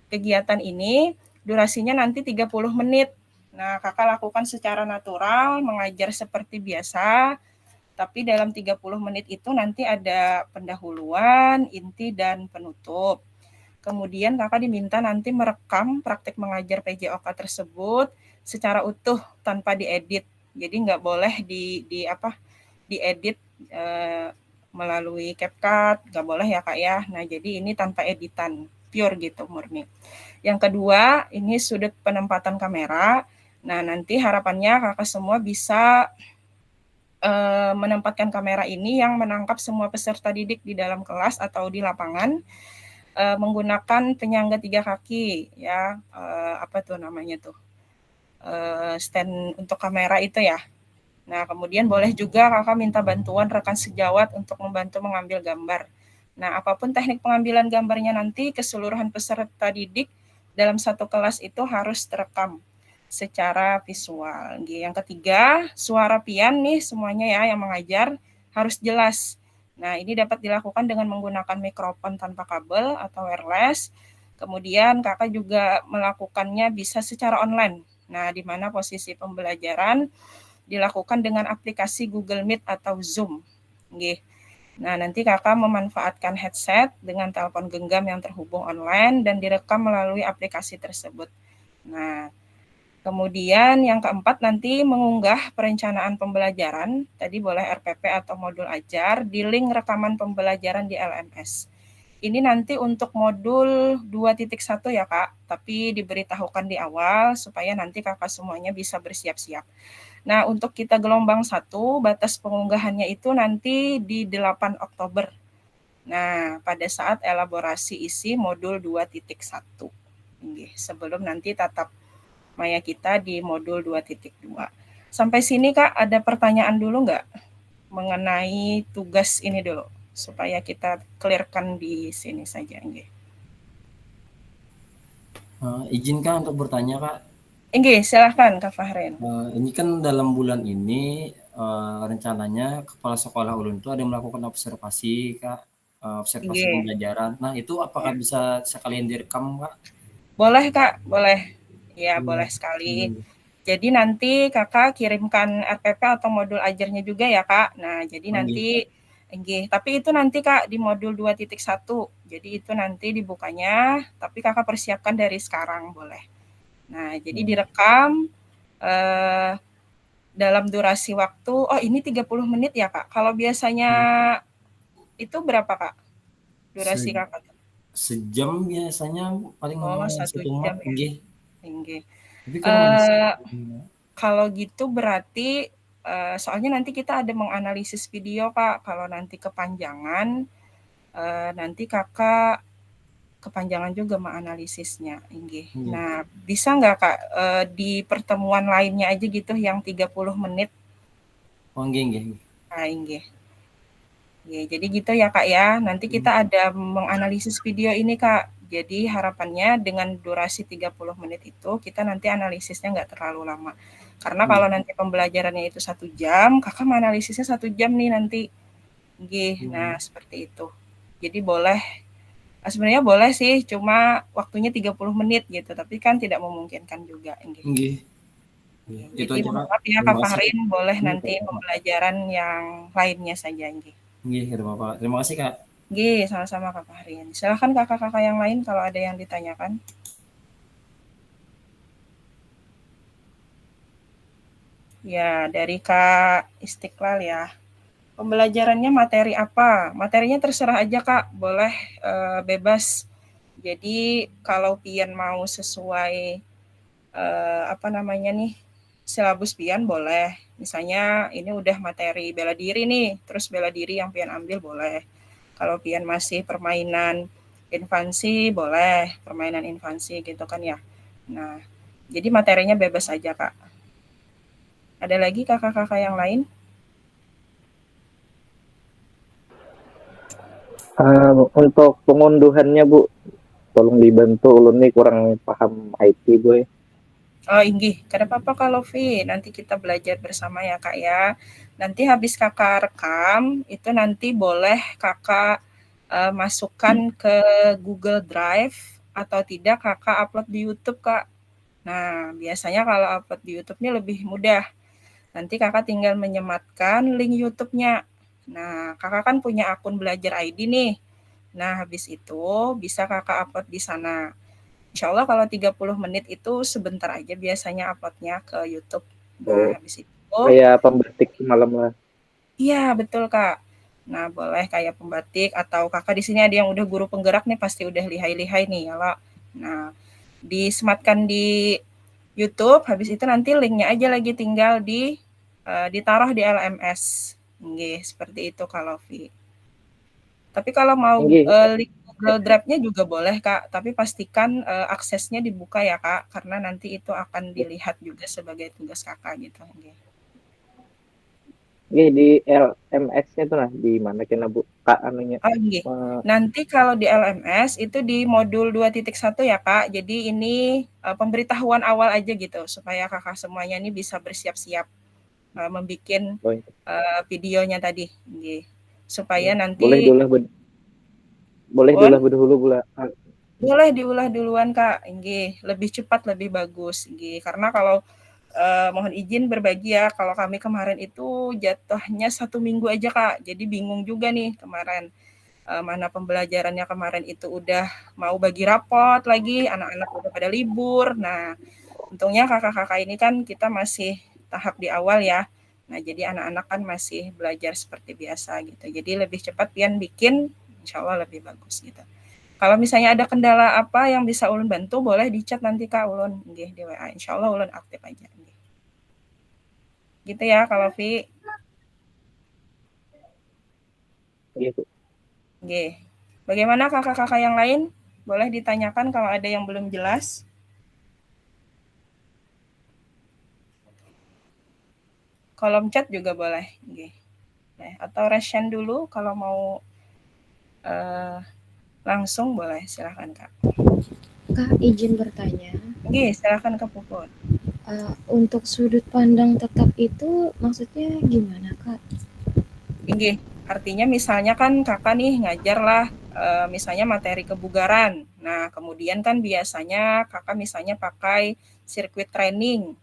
kegiatan ini durasinya nanti 30 menit. Nah, kakak lakukan secara natural, mengajar seperti biasa, tapi dalam 30 menit itu nanti ada pendahuluan, inti, dan penutup. Kemudian kakak diminta nanti merekam praktik mengajar PJOK tersebut secara utuh tanpa diedit. Jadi nggak boleh diedit melalui CapCut, nggak boleh ya Kak ya. Nah, jadi ini tanpa editan, pure gitu, murni. Yang kedua, ini sudut penempatan kamera. Nah, nanti harapannya kakak semua bisa menempatkan kamera ini yang menangkap semua peserta didik di dalam kelas atau di lapangan menggunakan penyangga 3 kaki ya, apa tuh namanya tuh, stand untuk kamera itu ya. Nah, kemudian boleh juga kakak minta bantuan rekan sejawat untuk membantu mengambil gambar. Nah, apapun teknik pengambilan gambarnya nanti keseluruhan peserta didik dalam satu kelas itu harus terekam secara visual. Yang ketiga, suara pian nih semuanya ya yang mengajar harus jelas. Nah, ini dapat dilakukan dengan menggunakan mikrofon tanpa kabel atau wireless. Kemudian kakak juga melakukannya bisa secara online. Nah, di mana posisi pembelajaran dilakukan dengan aplikasi Google Meet atau Zoom. Nah, nanti kakak memanfaatkan headset dengan telepon genggam yang terhubung online dan direkam melalui aplikasi tersebut. Nah, kemudian yang keempat nanti mengunggah perencanaan pembelajaran, tadi boleh RPP atau modul ajar, di link rekaman pembelajaran di LMS. Ini nanti untuk modul 2.1 ya Kak, tapi diberitahukan di awal supaya nanti Kakak semuanya bisa bersiap-siap. Nah, untuk kita gelombang 1, batas pengunggahannya itu nanti di 8 Oktober. Nah, pada saat elaborasi isi modul 2.1. Sebelum nanti tatap maya kita di modul 2.2. Sampai sini Kak, ada pertanyaan dulu nggak mengenai tugas ini dulu, supaya kita clearkan di sini saja. Izinkan untuk bertanya Kak. Silahkan Kak Fahren. Ini kan dalam bulan ini rencananya kepala sekolah ulun itu ada melakukan observasi Kak, observasi pembelajaran. Nah itu apakah bisa sekalian direkam Kak? Boleh Kak, boleh. Ya boleh sekali. Jadi nanti Kakak kirimkan RPP atau modul ajarnya juga ya Kak. Nah jadi nanti tapi itu nanti Kak di modul 2.1. Jadi itu nanti dibukanya, tapi Kakak persiapkan dari sekarang boleh. Nah jadi direkam dalam durasi waktu, ini 30 menit ya Kak. Kalau biasanya itu berapa Kak durasi Kakak? Sejam biasanya paling lama 1 jam ya. Tapi kan kalau gitu berarti soalnya nanti kita ada menganalisis video Kak. Kalau nanti kepanjangan, nanti Kakak kepanjangan juga menganalisisnya. Nah, bisa nggak Kak di pertemuan lainnya aja gitu yang 30 menit? Nah, ya, jadi gitu ya Kak ya. Nanti kita ada menganalisis video ini Kak. Jadi harapannya dengan durasi 30 menit itu kita nanti analisisnya nggak terlalu lama. Karena kalau nanti pembelajarannya itu 1 jam, Kakak menganalisisnya 1 jam nih nanti. Nah seperti itu. Jadi boleh, sebenarnya boleh sih, cuma waktunya 30 menit gitu. Tapi kan tidak memungkinkan juga. Jadi maaf ya Kak Fahrin, boleh nanti pembelajaran yang lainnya saja. Terima kasih Kak. Sama-sama Kak Fahrin. Silakan kakak-kakak yang lain kalau ada yang ditanyakan. Ya, dari Kak Istiqlal ya. Pembelajarannya materi apa? Materinya terserah aja Kak, boleh bebas. Jadi kalau pian mau sesuai silabus pian boleh. Misalnya ini udah materi bela diri nih, terus bela diri yang pian ambil boleh. Kalau pian masih permainan infansi boleh, permainan infansi gitu kan ya. Nah, jadi materinya bebas aja Kak. Ada lagi kakak-kakak yang lain? Untuk pengunduhannya Bu, tolong dibantu, ulun nih kurang paham IT Bu. Kada apa-apa Kak Lofi, nanti kita belajar bersama ya Kak ya. Nanti habis Kakak rekam, itu nanti boleh Kakak masukkan ke Google Drive atau tidak Kakak upload di YouTube Kak. Nah, biasanya kalau upload di YouTube ini lebih mudah. Nanti Kakak tinggal menyematkan link YouTube-nya. Nah, Kakak kan punya akun Belajar ID nih. Nah, habis itu bisa Kakak upload di sana. Insya Allah kalau 30 menit itu sebentar aja biasanya uploadnya ke YouTube. Nah, habis itu kayak pembatik semalam lah. Iya, betul Kak. Nah, boleh kayak pembatik atau Kakak di sini ada yang udah guru penggerak nih, pasti udah lihai-lihai nih ya Lah. Nah, disematkan di YouTube, habis itu nanti linknya aja lagi tinggal ditaruh di LMS. Seperti itu Kak Lofi. Tapi kalau mau link Google Drive-nya juga boleh Kak, tapi pastikan aksesnya dibuka ya Kak, karena nanti itu akan dilihat juga sebagai tugas Kakak gitu. Di LMS-nya tuh lah, di mana kena Bu Kak anunya? Nanti kalau di LMS itu di modul 2.1 ya Kak. Jadi ini pemberitahuan awal aja gitu supaya Kakak semuanya ini bisa bersiap-siap membikin videonya tadi. Supaya nanti boleh diulah dulu pula. Boleh diulah duluan Kak. Lebih cepat lebih bagus. Karena kalau mohon izin berbagi ya, kalau kami kemarin itu jatuhnya 1 minggu aja Kak. Jadi bingung juga nih kemarin. mana pembelajarannya kemarin itu udah mau bagi rapot lagi, anak-anak udah pada libur. Nah, untungnya kakak-kakak ini kan kita masih tahap di awal ya. Nah, jadi anak-anak kan masih belajar seperti biasa gitu. Jadi lebih cepat pian bikin, insya Allah lebih bagus gitu. Kalau misalnya ada kendala apa yang bisa Ulun bantu, boleh di chat nanti Kak Ulun di WA. Insya Allah Ulun aktif aja. Gitu ya kalau Vi. Gitu. Bagaimana kakak-kakak yang lain? Boleh ditanyakan kalau ada yang belum jelas. Kolom chat juga boleh. Atau raise hand dulu kalau mau langsung boleh, silahkan Kak. Kak, izin bertanya. Silahkan Kak Puput. Untuk sudut pandang tetap itu maksudnya gimana Kak? Artinya misalnya kan kakak nih ngajar lah misalnya materi kebugaran. Nah, kemudian kan biasanya kakak misalnya pakai sirkuit training.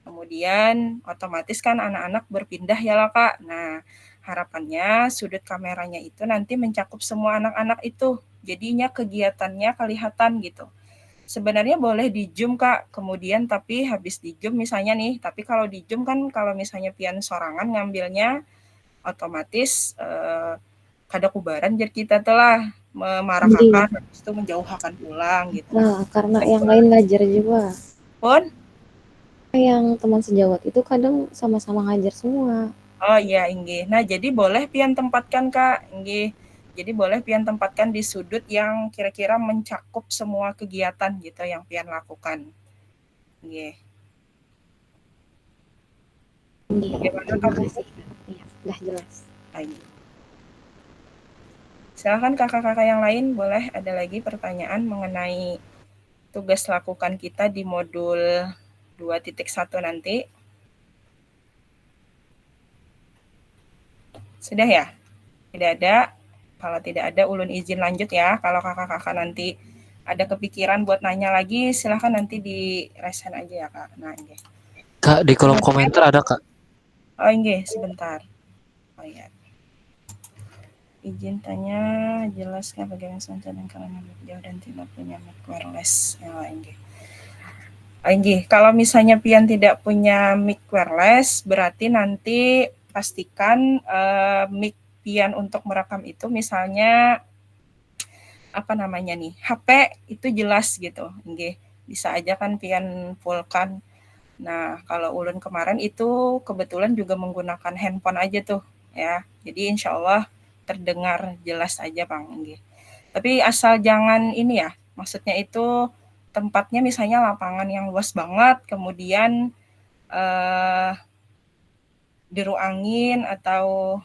Kemudian otomatis kan anak-anak berpindah ya lah Kak. Nah, harapannya sudut kameranya itu nanti mencakup semua anak-anak itu. Jadinya kegiatannya kelihatan gitu. Sebenarnya boleh di zoom Kak, kemudian tapi habis di zoom misalnya nih, tapi kalau di zoom kan kalau misalnya pian sorangan ngambilnya otomatis kada kubaran jadi kita telah memarahkan habis itu menjauhkan pulang gitu. Nah, karena yang lain ngajar juga. Pun? Yang teman sejawat itu kadang sama-sama ngajar semua. Oh iya, inggih. Nah, jadi boleh pian tempatkan Kak, inggih. Jadi boleh pian tempatkan di sudut yang kira-kira mencakup semua kegiatan gitu yang pian lakukan. Inggih. Bagaimana Kak? Iya, udah jelas. Silakan kakak-kakak yang lain, boleh ada lagi pertanyaan mengenai tugas lakukan kita di modul 2.1 nanti. Sudah ya? Tidak ada. Kalau tidak ada, Ulun izin lanjut ya. Kalau kakak-kakak nanti ada kepikiran buat nanya lagi, silahkan nanti di resen aja ya Kak. Nah, ini. Kak, di kolom komentar ada Kak. Oh ini, sebentar. Oh iya. Izin tanya, jelaskan bagaimana saja dan karena jauh dan tidak punya mic wireless. Ya, ini. Kalau misalnya pian tidak punya mic wireless, berarti nanti pastikan mic pian untuk merekam itu misalnya apa namanya nih, HP itu jelas gitu. Bisa aja kan pian fullkan. Nah, kalau Ulun kemarin itu kebetulan juga menggunakan handphone aja tuh ya. Jadi insya Allah terdengar jelas aja Bang. Tapi asal jangan ini ya, maksudnya itu tempatnya misalnya lapangan yang luas banget, kemudian deru angin atau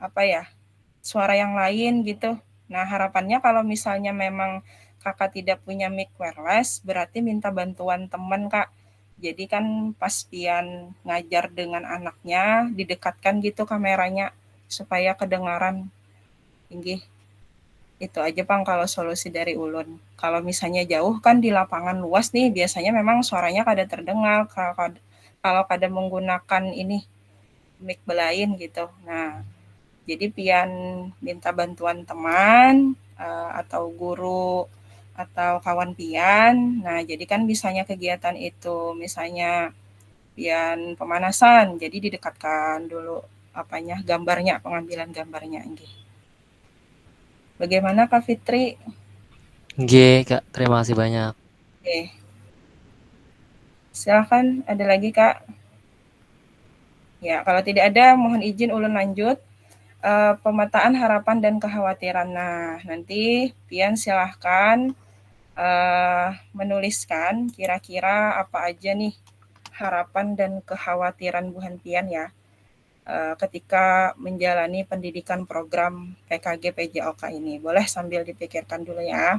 apa ya, suara yang lain gitu. Nah, harapannya kalau misalnya memang kakak tidak punya mic wireless, berarti minta bantuan teman Kak. Jadi kan pas pian ngajar dengan anaknya, didekatkan gitu kameranya supaya kedengaran. Inggih. Itu aja Bang kalau solusi dari Ulun. Kalau misalnya jauh kan di lapangan luas nih, biasanya memang suaranya kada terdengar kalau kada menggunakan ini mic belain gitu. Nah, jadi pian minta bantuan teman atau guru atau kawan pian. Nah, jadi kan misalnya kegiatan itu misalnya pian pemanasan, jadi didekatkan dulu apanya gambarnya, pengambilan gambarnya ini. Bagaimana Kak Fitri? Kak, terima kasih banyak. Silakan, ada lagi Kak? Ya, kalau tidak ada mohon izin Ulun lanjut. Pemetaan harapan dan kekhawatiran. Nah, nanti pian silahkan menuliskan kira-kira apa aja nih harapan dan kekhawatiran buhan pian ya ketika menjalani pendidikan program PKG PJOK ini. Boleh sambil dipikirkan dulu ya.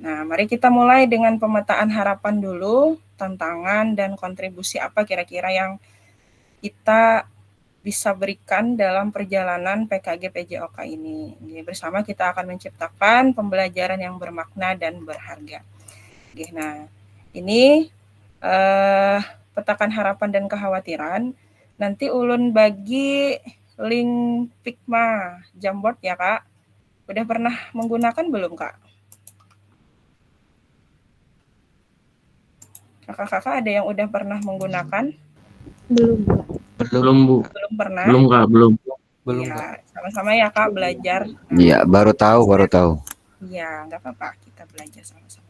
Nah, mari kita mulai dengan pemetaan harapan dulu, tantangan dan kontribusi apa kira-kira yang kita bisa berikan dalam perjalanan PKG PJOK ini. Bersama kita akan menciptakan pembelajaran yang bermakna dan berharga. Nah, ini petakan harapan dan kekhawatiran. Nanti Ulun bagi link Figma Jamboard ya Kak. Udah pernah menggunakan belum, Kak? Kakak-kakak ada yang udah pernah menggunakan? Belum. Belum, Bu. Belum pernah? Belum, Kak, belum. Iya, sama-sama ya, Kak, belajar. Iya, baru tahu. Iya, nggak apa-apa, kita belajar sama-sama.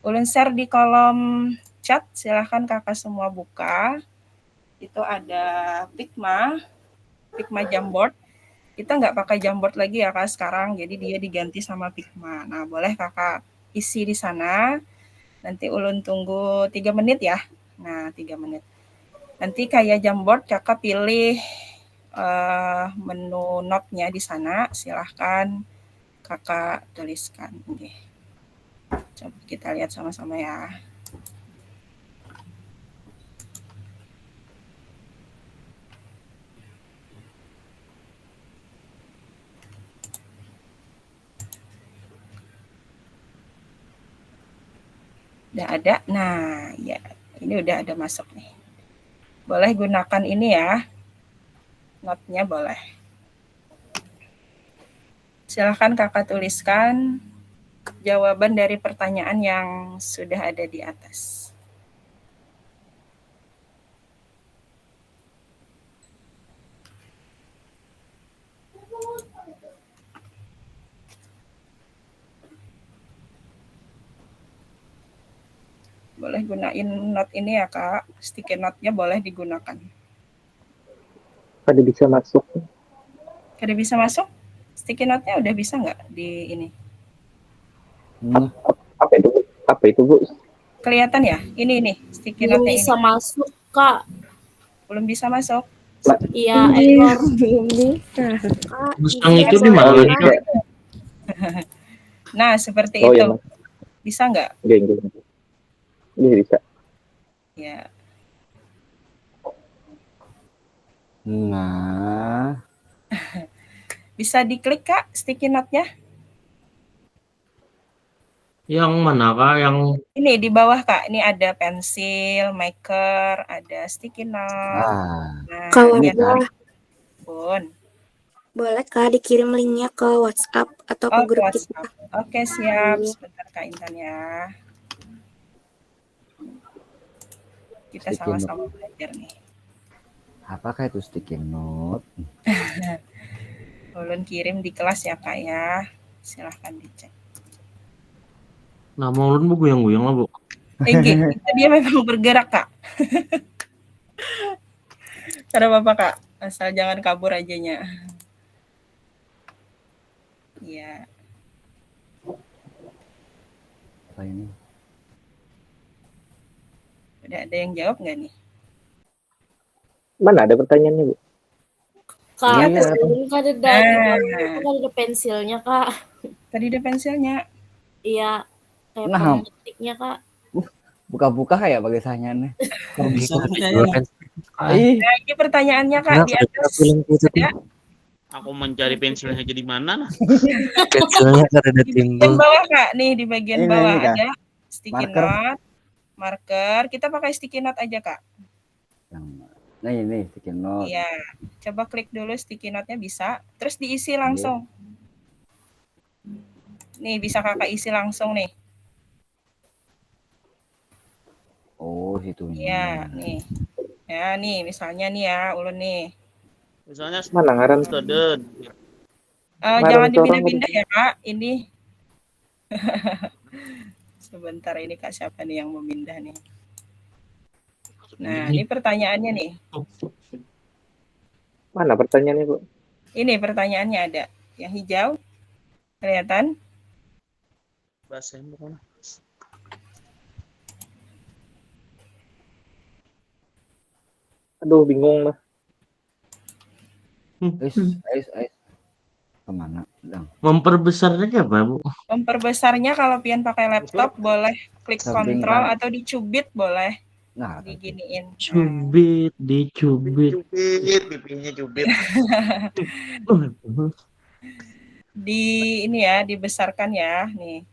Ulun share di kolom chat, silahkan kakak semua buka. Itu ada Figma Jamboard. Kita nggak pakai Jamboard lagi ya Kak sekarang, jadi dia diganti sama Figma. Nah, boleh kakak isi di sana. Nanti ulun tunggu 3 menit ya. Nah, 3 menit. Nanti kayak Jamboard kakak pilih menu note-nya di sana, silahkan kakak tuliskan. Oke. Coba kita lihat sama-sama ya. Udah ada. Nah, ya. Ini udah ada masuk nih. Boleh gunakan ini ya. Note-nya boleh. Silahkan kakak tuliskan jawaban dari pertanyaan yang sudah ada di atas. Boleh gunain note ini ya Kak, sticky note-nya boleh digunakan. Kada bisa masuk. Kada bisa masuk? Sticky note-nya udah bisa nggak di ini? Apa itu Bu? Kelihatan ya? Ini sticky Belum note-nya bisa ini. masuk, Kak. Belum bisa masuk? Iya, error. Belum bisa. Yang itu di mana? Nah, seperti Oh, itu. ya, Bisa nggak? Enggak. Iya bisa. Ya. Nah, Bisa diklik Kak sticky note-nya? Yang mana, Kak? Yang Ini di bawah Kak, ini ada pensil, marker, ada sticky note. Nah, Kalau ini udah, pun. boleh Kak dikirim linknya ke WhatsApp atau ke grup kita. Oke, siap. Sebentar Kak Intan ya. Kita Sticky note. sama-sama belajar nih. Apakah itu sticky note? Ulun kirim di kelas ya Kak ya. Silahkan dicek. nama ulun Bu goyang-goyang lah, Bu. Dia memang bergerak Kak. Cara Bapak Kak, asal jangan kabur ajanya. Iya. Apa ini? Udah ada yang jawab nggak nih? Mana ada pertanyaannya Bu? Kak, Iya, ini kan ada pensilnya, Kak. Tadi ada pensilnya. Iya, kayak Nah. penggetiknya, Kak. Buka-buka kayak bagaimana? Bisa Nah, ini pertanyaannya Kak di atas. Ada. Aku mencari pensilnya jadi mana? Pensilnya kan ada Di timbul. bagian bawah Kak, nih di bagian Ini, bawah Kak. ada sticky Marker. note, marker. Kita pakai sticky note aja Kak. Nah ini sticky note. Iya, coba klik dulu sticky note-nya bisa, terus diisi langsung. Nih bisa kakak isi langsung nih. Oh, situ. Iya, nih. Ya nih, misalnya nih ya, ulun nih. Misalnya Mana ngaran? student. Jangan dipindah-pindah ya Kak, ini. Sebentar ini Kak, siapa nih yang memindah nih? Nah, ini pertanyaannya nih. Mana pertanyaannya Bu? Ini pertanyaannya ada. Yang hijau, kelihatan? Bahasa yang mana? Aduh, bingung lah. Ais. Kemana? Memperbesarnya apa, Bu? Memperbesarnya kalau pian pakai laptop boleh klik Samping kontrol kan. atau dicubit boleh. Nah, Diginiin. Dicubit. Pipinya cubit. Di ini ya, dibesarkan ya, nih.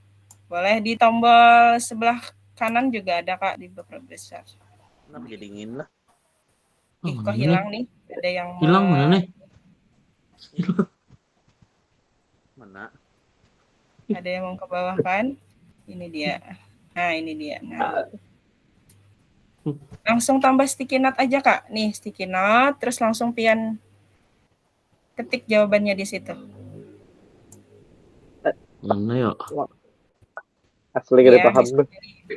Boleh di tombol sebelah kanan juga ada Kak, diperbesar. Kenapa jadi dingin lah? Kok hilang nih? Ada yang Hilang mana nih? Hilang. Mana? Ada yang mau ke bawah kan? Ini dia. Nah, ini dia. Nah, langsung tambah sticky note aja, Kak. Nih, sticky note, terus langsung pian ketik jawabannya di situ. Mana ya? Asli gak Ya, paham tuh.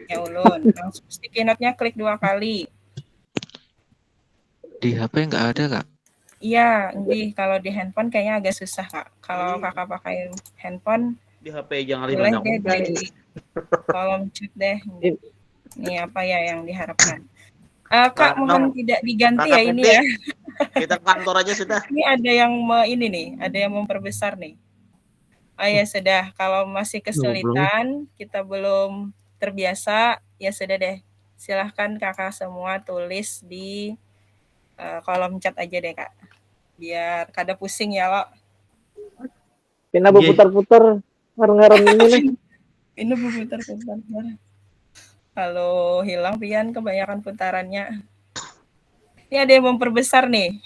ya ulun. Langsung sticky note-nya klik 2 kali. Di HP nggak ada, Kak. Iya, ini kalau di handphone kayaknya agak susah, Kak. Kalau Kakak pakai handphone, Di HP jangan boleh banyak. deh di kolom chat deh. Ini apa ya yang diharapkan. Kak, mohon tidak diganti ya ini ya. Kita kantor aja sudah. Ini ada yang ini nih, ada yang memperbesar nih. Oh ya sudah, kalau masih kesulitan, kita belum terbiasa, ya sudah deh. Silahkan kakak semua tulis di kolom chat aja deh, Kak. Biar kada pusing ya, lo. Pina berputar-putar ngarang-ngarang ini nih. Ini berputar-putar. Kalau hilang pian kebanyakan putarannya. Ini ada yang memperbesar nih.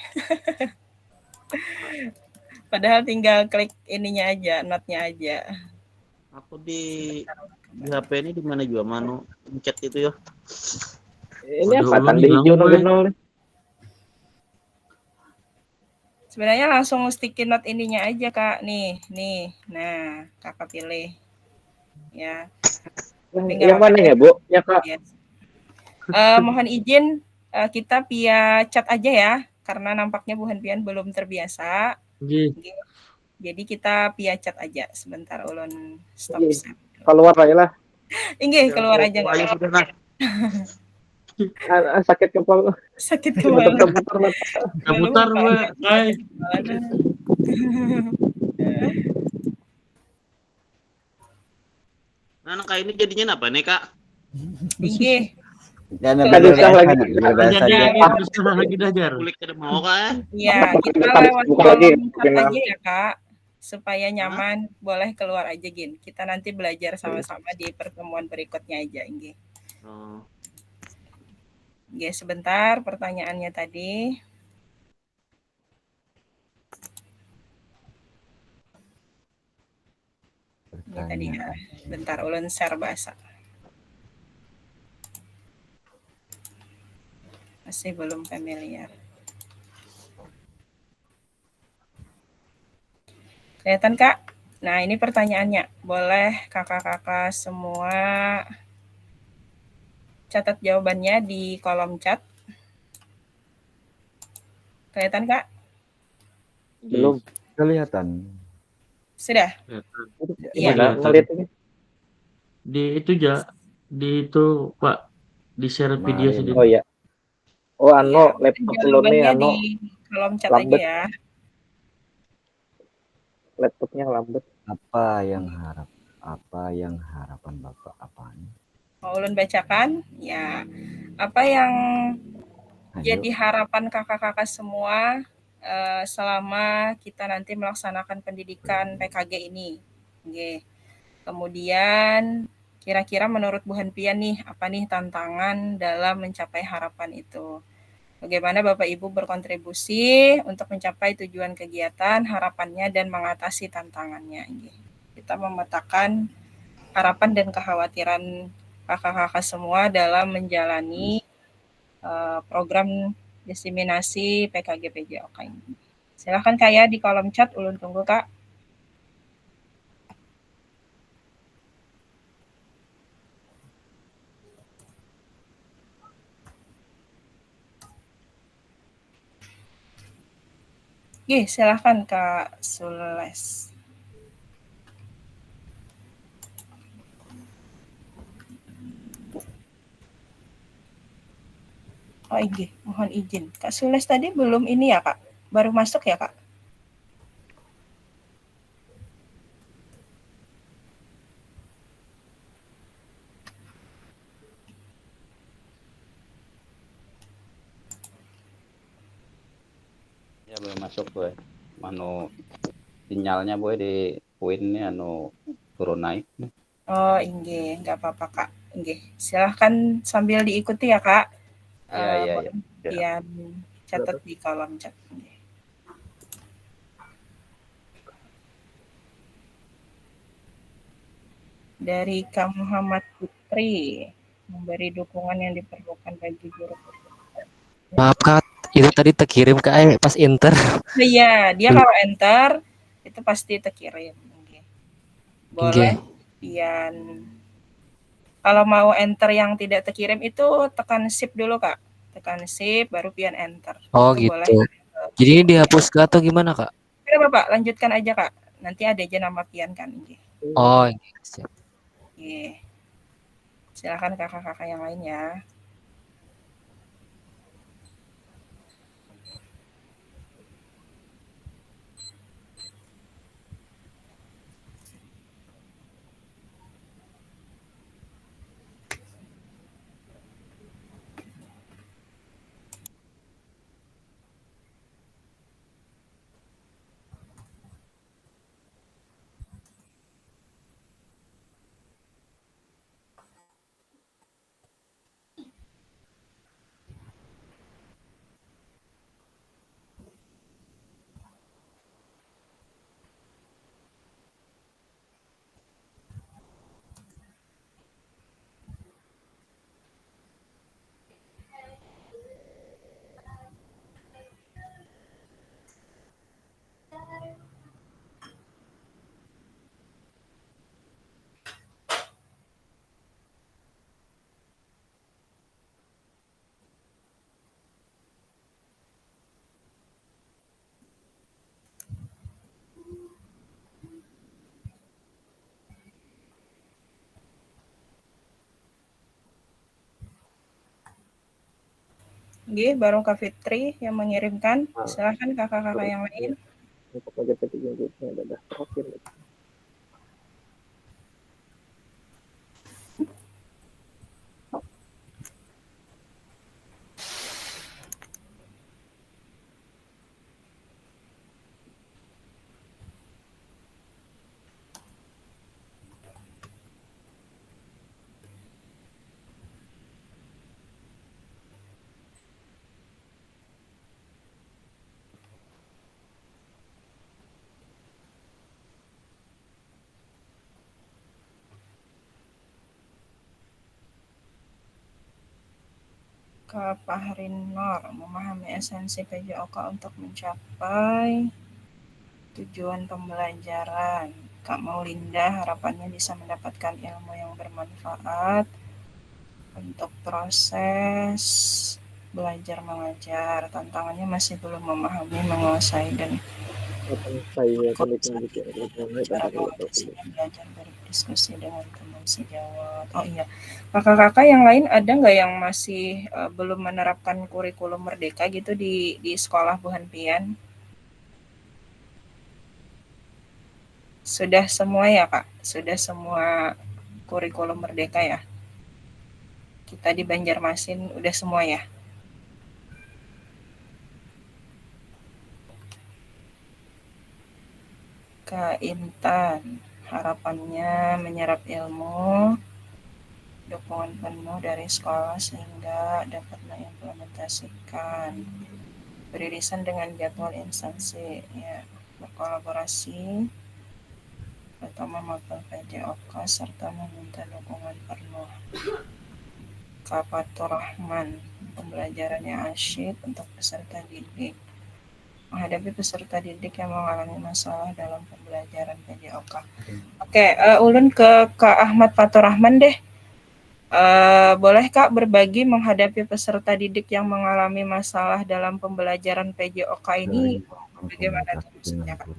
Padahal tinggal klik ininya aja, note-nya aja. Aku di HP ini di mana juga manu chat itu ya. Ini apa tanda hijau nol? Sebenarnya langsung sticky note ininya aja, Kak. Nih. Nah, Kakak pilih. Ya. Yang mana ya, Bu? Ya, Kak. Mohon izin kita via chat aja ya, karena nampaknya Bu Hanpian belum terbiasa. Jadi kita via chat aja. Sebentar ulun stop share. Keluar aja lah. Inggih, keluar aja. Sakit kepala. Sakit kepala. Putar, Mbak. Nah, kayak ini jadinya apa nih, Kak? Inggih. Jangan usah lagi. Lagi dajar. Kulik ke mau kan? Iya, kita lewat kolom chat aja ya, Kak. Supaya nyaman, boleh keluar aja, Gin. Kita nanti belajar sama-sama di pertemuan berikutnya aja, Inggih. Oke, sebentar pertanyaannya tadi. Ini tadi ya. Bentar, ulun share bahasa. Masih belum familiar. Kelihatan, Kak? Nah, ini pertanyaannya. Boleh kakak-kakak semua catat jawabannya di kolom chat. Kelihatan, Kak? Belum kelihatan. Sudah? Iya. Ngeliat ini. Di itu ja, di itu Pak, di share video sedikit. Oh iya. Oh laptop ulun nih jawabannya di kolom chat aja ya. Laptopnya lambat. Apa yang harapan Bapak apaan? Mau ulun bacakan? Ya. Apa yang jadi harapan kakak-kakak semua selama kita nanti melaksanakan pendidikan PKG ini? Oke. Kemudian kira-kira menurut Bu Hanpian nih, apa nih tantangan dalam mencapai harapan itu? Bagaimana Bapak Ibu berkontribusi untuk mencapai tujuan kegiatan, harapannya, dan mengatasi tantangannya. Kita memetakan harapan dan kekhawatiran kakak-kakak semua dalam menjalani program diseminasi PKG PJOK ini. Silahkan Kak ya di kolom chat, ulun tunggu Kak. Silahkan Kak Sules. Oh iya, mohon izin. Kak Sules tadi belum ini ya Kak? Baru masuk ya Kak? Ya belum masuk boy. Manu sinyalnya boy di poinnya turun naik. Oh inggih, nggak apa-apa Kak. Inggih. Silahkan sambil diikuti ya Kak. Iya. Biar catat di kolom chat. dari Kak Muhammad Putri, memberi dukungan yang diperlukan bagi guru. Maaf Kak, itu tadi terkirim ke Aing pas enter. Iya, dia kalau enter itu pasti terkirim. Boleh pian. Kalau mau enter yang tidak terkirim itu tekan shift dulu Kak. Tekan shift baru pian enter. Oh itu gitu. Boleh. Jadi ini dihapus Kak atau gimana Kak? Oke Bapak, lanjutkan aja Kak. Nanti ada aja nama pian kan. Oh siap. Oke. Silakan kakak-kakak yang lain ya. Oke, baru Kak Fitri yang mengirimkan. Silakan kakak-kakak yang lain. Kak Fahrin Nur, memahami esensi PJOK untuk mencapai tujuan pembelajaran. Kak Maulinda, harapannya bisa mendapatkan ilmu yang bermanfaat untuk proses belajar mengajar. Tantangannya masih belum memahami, menguasai, dan cara mengatasinya, belajar berdiskusi dengan teman sejawat. Oh iya, kakak-kakak yang lain ada nggak yang masih belum menerapkan kurikulum merdeka gitu di sekolah Bu Hanpian? Sudah semua ya Kak? Sudah semua kurikulum merdeka ya? Kita di Banjarmasin udah semua ya? Kak Intan, harapannya menyerap ilmu, dukungan penuh dari sekolah sehingga dapat mengimplementasikan, beririsan dengan jadwal instansi, ya, berkolaborasi, terutama maupun PJOK, serta meminta dukungan penuh. Kak Fatur Rahman, pembelajarannya asyik untuk peserta didik, menghadapi peserta didik yang mengalami masalah dalam pembelajaran PJOK. Oke, ulun ke Kak Ahmad Fatur Rahman deh. Boleh Kak berbagi menghadapi peserta didik yang mengalami masalah dalam pembelajaran PJOK ini bagaimana tipsnya Kak?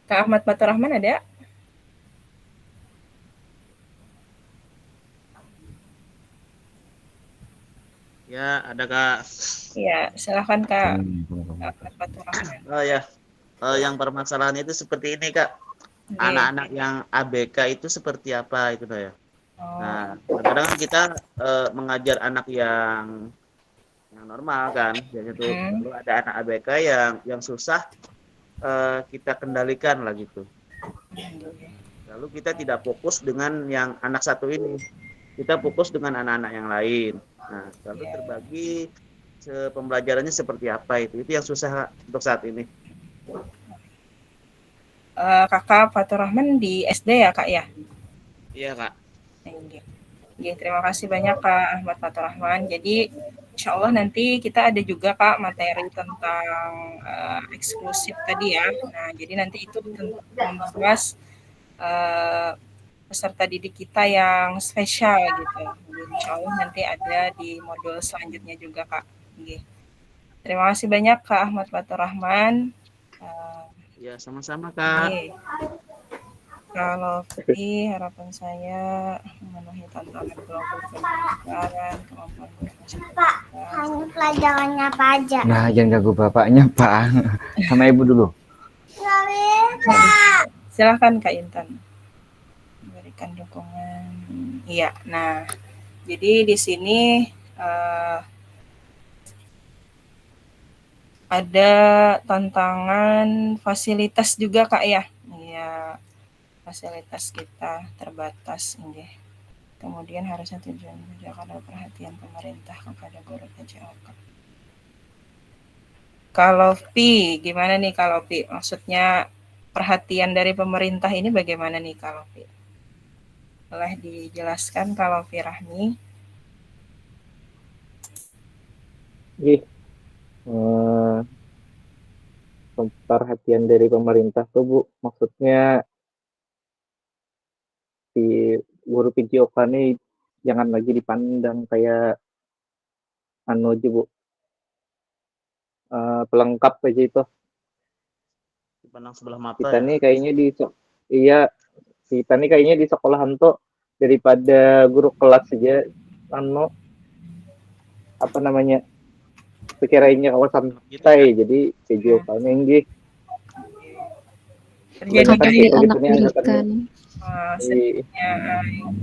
Kak Ahmad Fatur Rahman ada? Ya, ada Kak. Ya, silakan Kak Ahmad Fatur Rahman. Oh ya, yang permasalahan itu seperti ini Kak. Anak-anak yang ABK itu seperti apa itu ya? Nah, kadang-kadang kita mengajar anak yang normal kan, yaitu lalu ada anak ABK yang susah kita kendalikan lah gitu. Lalu kita tidak fokus dengan yang anak satu ini, kita fokus dengan anak-anak yang lain. Nah, lalu terbagi pembelajarannya seperti apa itu yang susah untuk saat ini. Kakak Fatur Rahman di SD ya Kak ya? Iya Kak. Terima kasih banyak Kak Ahmad Fatur Rahman. Jadi insya Allah nanti kita ada juga Kak materi tentang eksklusif tadi ya. Nah jadi nanti itu membahas peserta didik kita yang spesial gitu. Jadi, insya Allah nanti ada di modul selanjutnya juga Kak. Terima kasih banyak Kak Ahmad Fatur Rahman. Ya sama-sama Kak. Kalau harapan saya memenuhi tantangan global pendidikan, kemampuan Hanya pelajarannya apa aja? Nah, jangan ganggu bapaknya, Pak. Sama ibu dulu. Silakan Kak Intan. Berikan dukungan. Iya, nah, jadi di sini ada tantangan fasilitas juga Kak ya. Iya, fasilitas kita terbatas ini. Kemudian harusnya tujuan ada perhatian pemerintah kepada guru PJOK. Kalau Pi, gimana nih kalau Pi? Maksudnya perhatian dari pemerintah ini bagaimana nih kalau Pi? Boleh dijelaskan kalau Pi Rahmi? Perhatian dari pemerintah tuh Bu, maksudnya si guru PJOK nih jangan lagi dipandang kayak aja Bu, pelengkap aja itu. Dipandang sebelah mata Kita ya. nih kayaknya kita nih kayaknya di sekolahan tuh daripada guru kelas aja apa namanya sekiranya kawasan kita ya, jadi PJOK-nya enggih. Terjadi dianaktirikan.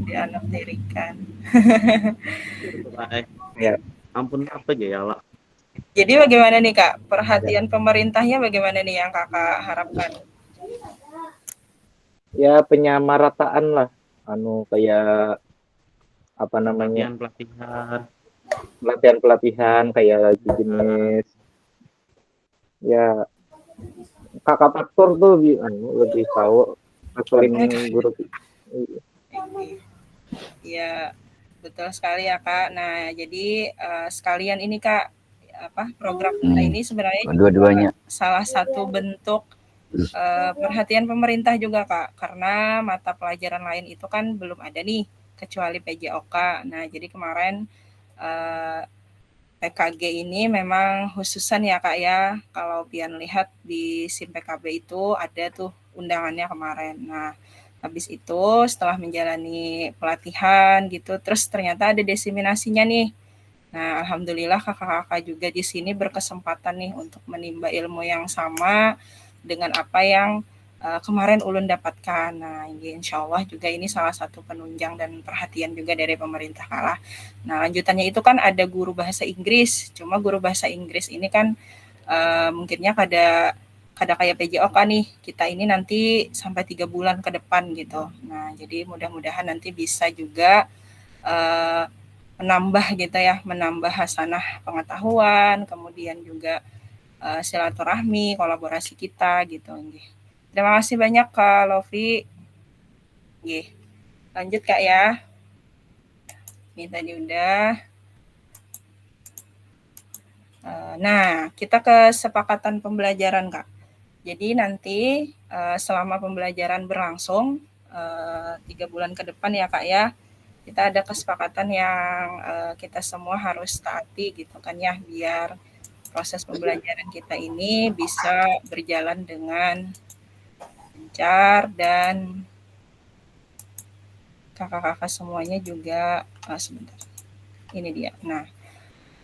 Dianaktirikan. Ya. Ampun apa aja ya Allah. Jadi bagaimana nih Kak? Perhatian pemerintahnya bagaimana nih yang Kakak harapkan? Ya penyamarataan lah, kayak apa namanya? Pelatihan kayak jenis ya kakak faktor tuh lebih tahu ngakalin guru. Ya betul sekali ya Kak. Nah jadi sekalian ini Kak, program kita ini sebenarnya dua-duanya salah satu bentuk perhatian pemerintah juga Kak, karena mata pelajaran lain itu kan belum ada nih kecuali PJOK. Nah jadi kemarin PKG ini memang khususan ya Kak ya, kalau Pian lihat di SIM PKB itu ada tuh undangannya kemarin. Nah habis itu setelah menjalani pelatihan gitu, terus ternyata ada diseminasinya nih. Nah alhamdulillah kakak-kakak juga di sini berkesempatan nih untuk menimba ilmu yang sama dengan apa yang kemarin ulun dapatkan. Nah, insya Allah juga ini salah satu penunjang dan perhatian juga dari pemerintah kalah. Nah, lanjutannya itu kan ada guru bahasa Inggris. Cuma guru bahasa Inggris ini kan mungkinnya kada kayak PJOK nih. Kita ini nanti sampai 3 bulan ke depan gitu. Nah, jadi mudah-mudahan nanti bisa juga menambah gitu ya, menambah hasanah pengetahuan, kemudian juga silaturahmi, kolaborasi kita gitu. Terima kasih banyak Kak Lofi. Lanjut Kak ya. Ini tadi udah. Nah, kita ke kesepakatan pembelajaran Kak. Jadi nanti selama pembelajaran berlangsung 3 bulan ke depan ya Kak ya, kita ada kesepakatan yang kita semua harus taati gitu kan ya, biar proses pembelajaran kita ini bisa berjalan dengan lancar dan kakak-kakak semuanya juga sebentar. Ini dia. Nah,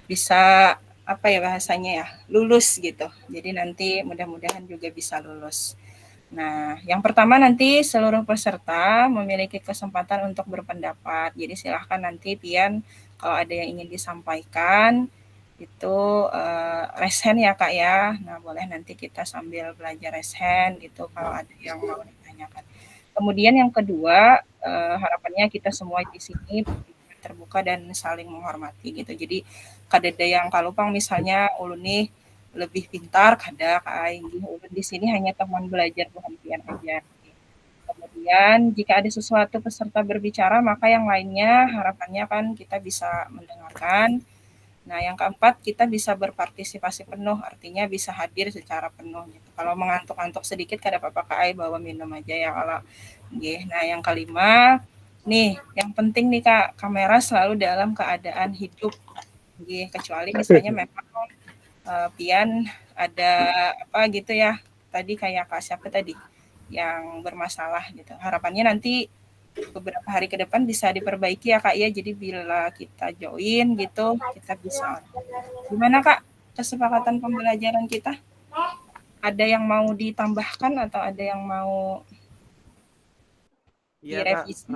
bisa apa ya bahasanya ya? Lulus gitu. Jadi nanti mudah-mudahan juga bisa lulus. Nah, yang pertama nanti seluruh peserta memiliki kesempatan untuk berpendapat. Jadi silahkan nanti Pian kalau ada yang ingin disampaikan itu raise hand ya Kak ya. Nah boleh nanti kita sambil belajar raise hand gitu kalau ada yang mau ditanyakan. Kemudian yang kedua harapannya kita semua di sini terbuka dan saling menghormati gitu. Jadi kadeda yang kalupang misalnya ulun nih lebih pintar kada Kak Ai. Ulun di sini hanya teman belajar bukan pian aja. Kemudian jika ada sesuatu peserta berbicara, maka yang lainnya harapannya kan kita bisa mendengarkan. Nah, yang keempat kita bisa berpartisipasi penuh, artinya bisa hadir secara penuh gitu. Kalau mengantuk-antuk sedikit kada apa-apa Kak Ai, bawa minum aja ya kalau nggih. Nah, yang kelima, nih yang penting nih Kak, kamera selalu dalam keadaan hidup. Nggih, kecuali misalnya memang pian ada apa gitu ya. Tadi kayak Kak siapa tadi yang bermasalah gitu. Harapannya nanti beberapa hari ke depan bisa diperbaiki ya Kak ya. Jadi bila kita join gitu, kita bisa. Gimana Kak kesepakatan pembelajaran kita? Ada yang mau ditambahkan atau ada yang mau Iya Kak, direvisi?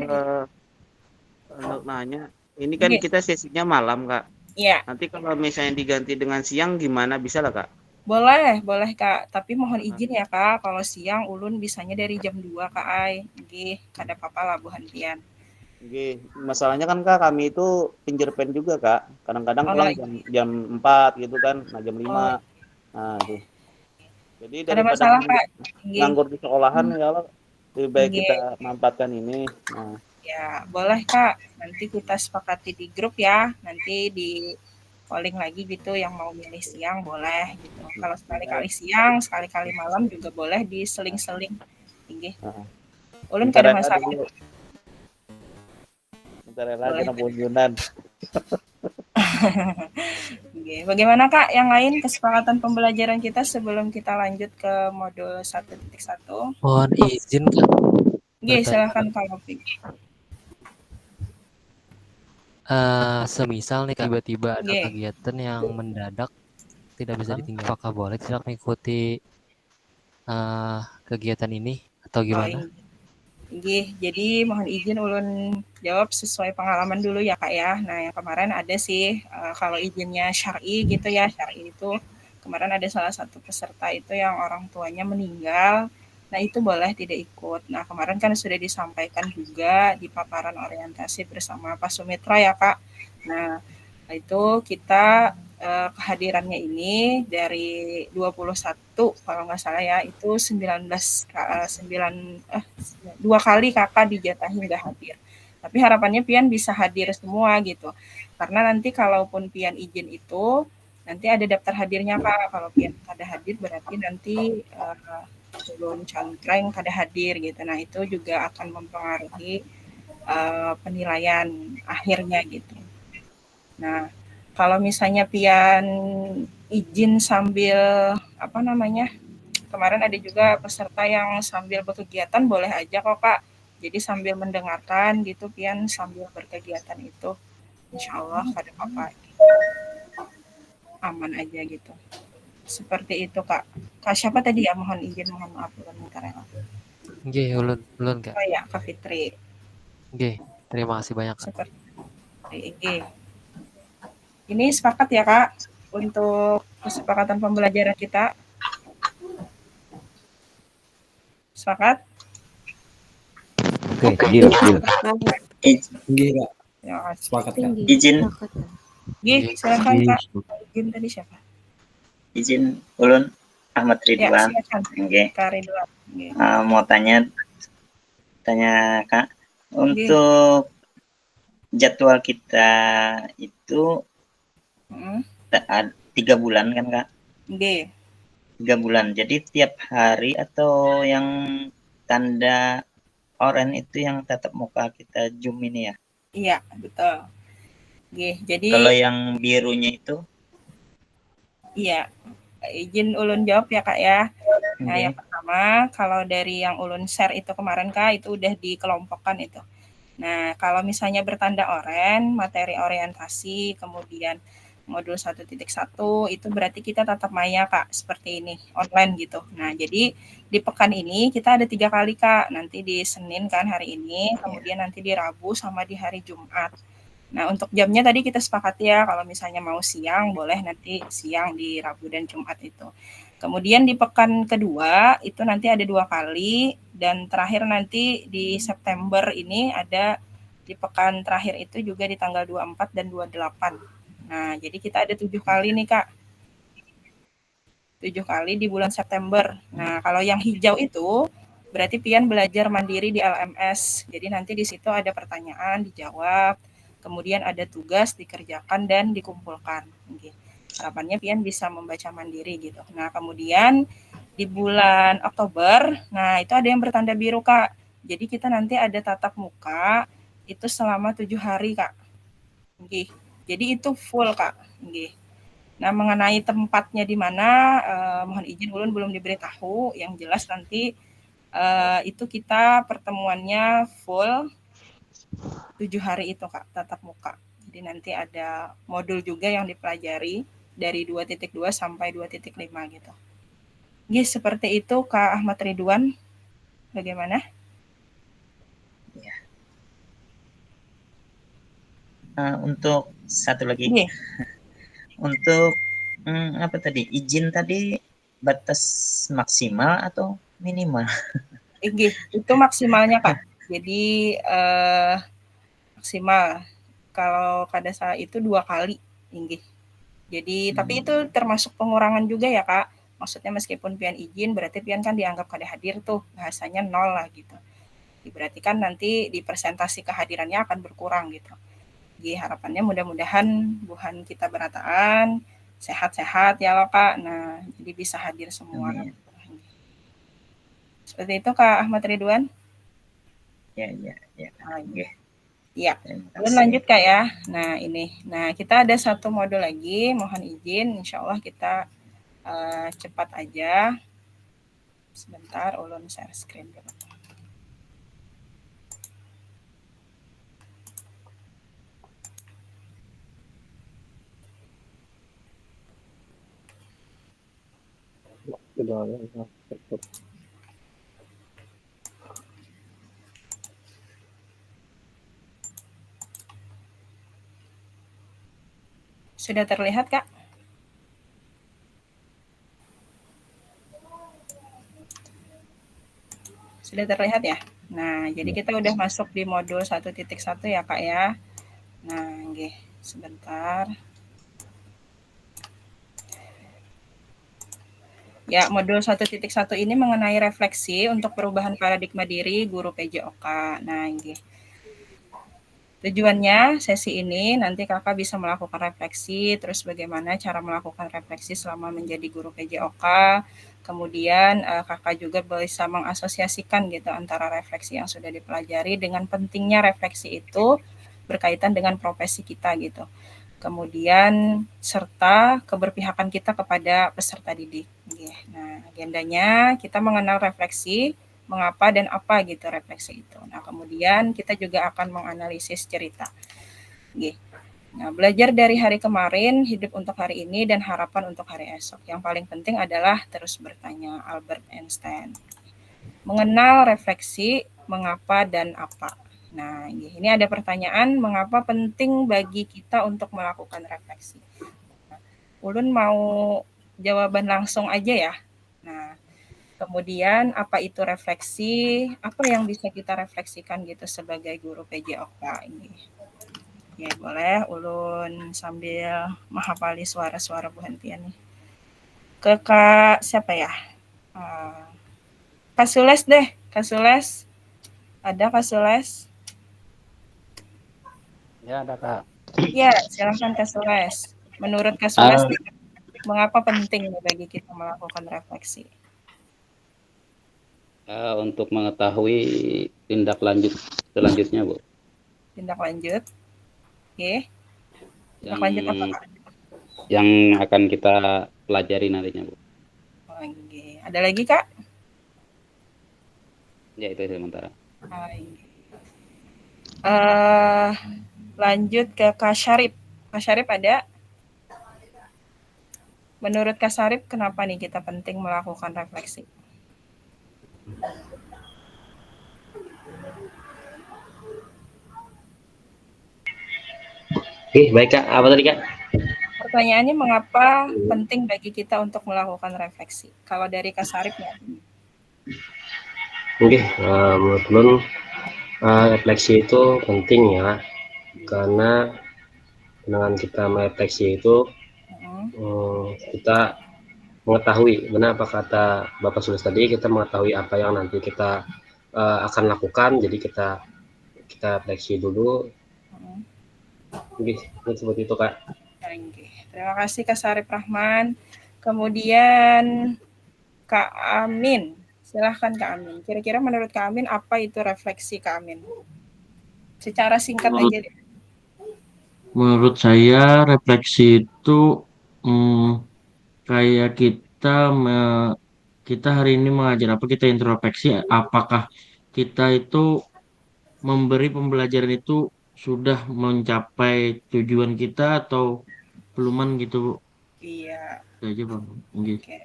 untuk nanya, ini kan Nggih. kita sesinya malam Kak. Iya. Nanti kalau misalnya diganti dengan siang gimana, bisa lah Kak? Boleh, boleh Kak. Tapi mohon izin ya Kak, kalau siang ulun bisanya dari jam 2 Kak Ai. Nggih, kada apa-apa lah buhan pian. Oke, masalahnya kan Kak kami itu pinjer pen juga Kak. Kadang-kadang Oh, pulang iya. jam 4 gitu kan, nah jam 5. Oh. Nah, itu. Jadi Ada daripada masalah Kak. Nggih. nganggur di sekolahan ya Allah, lebih baik Nggih. kita manfaatkan ini. Nah, Ya, boleh Kak. Nanti kita sepakati di grup ya. Nanti di calling lagi gitu yang mau milih siang boleh gitu. Kalau sekali-kali siang, sekali-kali malam juga boleh diseling-seling. Nggih. Ulun bentar kada ya Kak masalah. dulu. Bentar ya Kak, Boleh. kena bunjunan. Oke, bagaimana Kak yang lain kesepakatan pembelajaran kita sebelum kita lanjut ke modul 1.1? Mohon izin Kak. Oke, Bertanya. silakan Kak Lofi. Semisal nih Kak, tiba-tiba ada Oke. kegiatan yang mendadak tidak bisa ditinggal. Apakah boleh tidak mengikuti kegiatan ini atau gimana? Nggih, jadi mohon izin ulun jawab sesuai pengalaman dulu ya Kak ya. Nah, yang kemarin ada sih kalau izinnya syar'i gitu ya, syar'i itu kemarin ada salah satu peserta itu yang orang tuanya meninggal. Nah, itu boleh tidak ikut. Nah, kemarin kan sudah disampaikan juga di paparan orientasi bersama Pak Sumitra ya Kak. Nah, itu kita kehadirannya ini dari 21 kalau nggak salah ya, itu 2 kali kakak dijatahi nggak hadir. Tapi harapannya pian bisa hadir semua gitu. Karena nanti kalaupun pian izin itu, nanti ada daftar hadirnya Kak. Kalau pian kada hadir berarti nanti belum cangkreng kada hadir gitu. Nah, itu juga akan mempengaruhi penilaian akhirnya gitu. Nah, kalau misalnya pian izin sambil apa namanya? Kemarin ada juga peserta yang sambil berkegiatan boleh aja kok Kak. Jadi sambil mendengarkan gitu pian sambil berkegiatan itu. Insya Allah kada apa-apa. Aman aja gitu. Seperti itu Kak. Kak siapa tadi ya? Mohon izin, mohon maaf ulun minta rela. Nggih, ulun Kak. Oh ya, Kak Fitri. Nggih, terima kasih banyak Kak. Seperti ini sepakat ya Kak untuk kesepakatan pembelajaran kita. Sepakat? Oke, deal. Nggih, Kak. Ya, Sepakat, Kak. Izin, Gih, silakan Kak. Izin tadi siapa? izin ulun Ahmad Ya, Ridwan. silakan. Oke. Kak Ridwan. Nggih. Mau tanya Kak, untuk jadwal kita itu 3 bulan kan Kak? Nggih. 3 bulan. Jadi tiap hari atau yang tanda oranye itu yang tatap muka kita Zoom ini ya? Iya, betul. Nggih, jadi Kalau yang birunya itu? Iya. Izin ulun jawab ya Kak ya. Nah, Oke. yang pertama kalau dari yang ulun share itu kemarin Kak, itu udah dikelompokkan itu. Nah, kalau misalnya bertanda oranye, materi orientasi, kemudian modul 1.1 itu berarti kita tatap maya Kak, seperti ini, online gitu. Nah, jadi di pekan ini kita ada 3 kali Kak, nanti di Senin kan hari ini, kemudian nanti di Rabu sama di hari Jumat. Nah, untuk jamnya tadi kita sepakati ya, kalau misalnya mau siang boleh nanti siang di Rabu dan Jumat itu. Kemudian di pekan kedua itu nanti ada 2 kali dan terakhir nanti di September ini ada di pekan terakhir itu juga di tanggal 24 dan 28. Nah, jadi kita ada 7 kali nih Kak. 7 kali di bulan September. Nah, kalau yang hijau itu berarti pian belajar mandiri di LMS. Jadi nanti di situ ada pertanyaan dijawab, kemudian ada tugas dikerjakan dan dikumpulkan. Oke. Harapannya pian bisa membaca mandiri gitu. Nah, kemudian di bulan Oktober, nah itu ada yang bertanda biru, Kak. Jadi kita nanti ada tatap muka itu selama 7 hari, Kak. Oke. Jadi itu full, Kak. Oke. Nah, mengenai tempatnya di mana, mohon izin ulun belum diberitahu. Yang jelas nanti itu kita pertemuannya full 7 hari itu, Kak, tatap muka. Jadi nanti ada modul juga yang dipelajari dari 2.2 sampai 2.5 gitu. Oke, seperti itu, Kak Ahmad Ridwan. Bagaimana? Ya. Untuk satu lagi. Untuk apa tadi? Izin tadi batas maksimal atau minimal? Itu maksimalnya, Kak. Jadi maksimal. Kalau kada salah itu 2 kali, inggih. Jadi tapi itu termasuk pengurangan juga ya, Kak. Maksudnya meskipun pian izin berarti pian kan dianggap kada hadir tuh, bahasanya 0 lah gitu. Berarti kan nanti di presentasi kehadirannya akan berkurang gitu. Jadi harapannya mudah-mudahan buhan kita berataan, sehat-sehat ya loh, Kak. Nah, jadi bisa hadir semua. Seperti itu, Kak Ahmad Ridwan. Ya. Ya, belum lanjut, Kak ya. Nah, ini. Nah, kita ada satu modul lagi, mohon izin. Insya Allah kita cepat aja. Sebentar, ulun share screen dulu. Sudah terlihat, Kak? Sudah terlihat ya? Nah, jadi kita udah masuk di modul 1.1 ya, Kak ya. Nah, nggih, sebentar. Ya, modul 1.1 ini mengenai refleksi untuk perubahan paradigma diri guru PJOK. Nah, nggih. Tujuannya sesi ini nanti Kakak bisa melakukan refleksi, terus bagaimana cara melakukan refleksi selama menjadi guru PJOK. Kemudian Kakak juga bisa mengasosiasikan gitu antara refleksi yang sudah dipelajari dengan pentingnya refleksi itu berkaitan dengan profesi kita gitu. Kemudian serta keberpihakan kita kepada peserta didik. Nah, agendanya kita mengenal refleksi, mengapa dan apa gitu refleksi itu. Nah, kemudian kita juga akan menganalisis cerita. Nah, belajar dari hari kemarin, hidup untuk hari ini, dan harapan untuk hari esok. Yang paling penting adalah terus bertanya, Albert Einstein. Mengenal refleksi, mengapa dan apa. Nah, ini ada pertanyaan, mengapa penting bagi kita untuk melakukan refleksi? Nah, ulun mau jawaban langsung aja ya. Nah, kemudian apa itu refleksi? Apa yang bisa kita refleksikan gitu sebagai guru PJOK ini? Ya, boleh ulun sambil menghafali suara-suara Bu Hentian nih. Ke Kak siapa ya? Kak Sules deh, Kak Sules. Ada Kak Sules? Ya, ada, Kak. Ya, silakan Kak Sules. Menurut Kak Sules, mengapa penting bagi kita melakukan refleksi? Untuk mengetahui tindak lanjut selanjutnya, Bu. Tindak lanjut? Oke. Tindak lanjut apa, Kak? Yang akan kita pelajari nantinya, Bu. Oke. Ada lagi, Kak? Ya, itu sementara. Lanjut ke Kak Syarif. Kak Syarif ada? Menurut Kak Syarif, kenapa nih kita penting melakukan refleksi? Oke, baik Kak. Apa tadi Kak? Pertanyaannya mengapa penting bagi kita untuk melakukan refleksi? Kalau dari Kak Syarif ya? Oke, menurut teman refleksi itu penting ya, karena dengan kita merefleksi itu kita mengetahui benar apa kata Bapak Sulis tadi, kita mengetahui apa yang nanti kita akan lakukan, jadi kita refleksi dulu. Oke, seperti itu Kak. Oke. Terima kasih Kak Sarip Rahman. Kemudian Kak Amin, silahkan Kak Amin. Kira-kira menurut Kak Amin apa itu refleksi Kak Amin? Secara singkat aja deh. Menurut saya refleksi itu kayak kita hari ini mengajar apa, kita introspeksi apakah kita itu memberi pembelajaran itu sudah mencapai tujuan kita atau beluman gitu Bu. Iya. Itu aja Bang. Oke.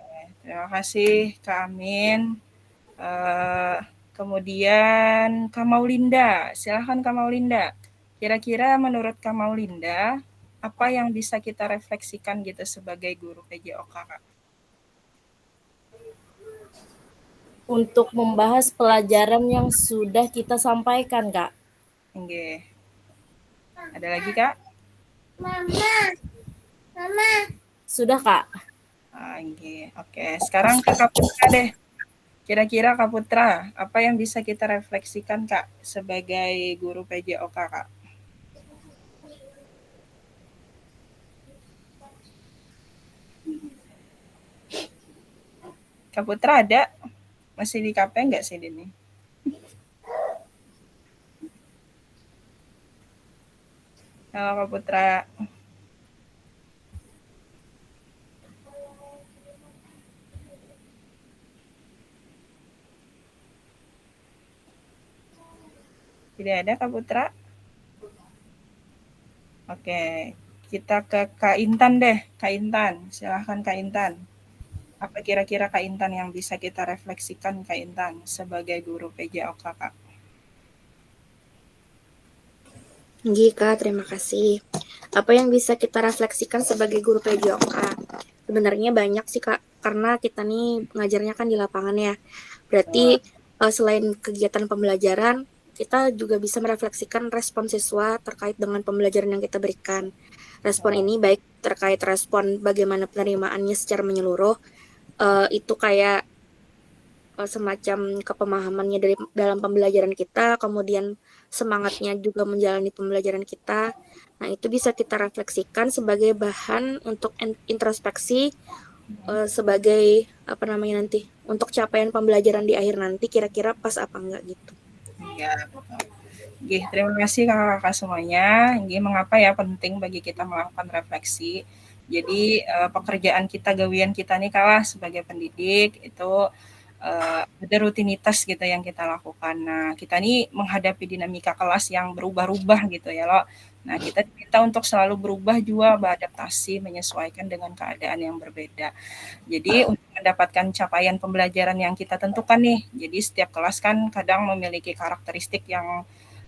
Terima kasih Kak Amin. Kemudian Kak Maulinda, silahkan Kak Maulinda. Kira-kira menurut Kak Maulinda, apa yang bisa kita refleksikan gitu sebagai guru PJOK Kak? Untuk membahas pelajaran yang sudah kita sampaikan, Kak. Oke. Ada lagi Kak? Mama. Sudah Kak. Oke. Sekarang ke Kak Putra deh. Kira-kira Kak Putra, apa yang bisa kita refleksikan Kak sebagai guru PJOK Kak? Kak Putra ada? Masih di KP nggak sih ini? Halo Kak Putra. Tidak ada Kak Putra? Oke, kita ke Kak Intan deh. Kak Intan, silahkan Kak Intan. Apa kira-kira Kak Intan yang bisa kita refleksikan Kak Intan sebagai guru PJOK Kak? Kak, terima kasih. Apa yang bisa kita refleksikan sebagai guru PJOK? Sebenarnya banyak sih Kak, karena kita nih ngajarnya kan di lapangan ya. Berarti selain kegiatan pembelajaran, kita juga bisa merefleksikan respon siswa terkait dengan pembelajaran yang kita berikan. Respon ini baik terkait respon bagaimana penerimaannya secara menyeluruh, itu kayak semacam kepemahamannya dari dalam pembelajaran kita, kemudian semangatnya juga menjalani pembelajaran kita. Nah, itu bisa kita refleksikan sebagai bahan untuk introspeksi sebagai untuk capaian pembelajaran di akhir nanti kira-kira pas apa enggak gitu. Iya, betul. Terima kasih kakak-kakak semuanya. Mengapa ya penting bagi kita melakukan refleksi. Jadi pekerjaan kita, gawian kita nih kalah sebagai pendidik itu ada rutinitas gitu yang kita lakukan. Nah, kita nih menghadapi dinamika kelas yang berubah-ubah gitu ya loh. Nah, kita diminta untuk selalu berubah juga, beradaptasi, menyesuaikan dengan keadaan yang berbeda. Jadi untuk mendapatkan capaian pembelajaran yang kita tentukan nih, jadi setiap kelas kan kadang memiliki karakteristik yang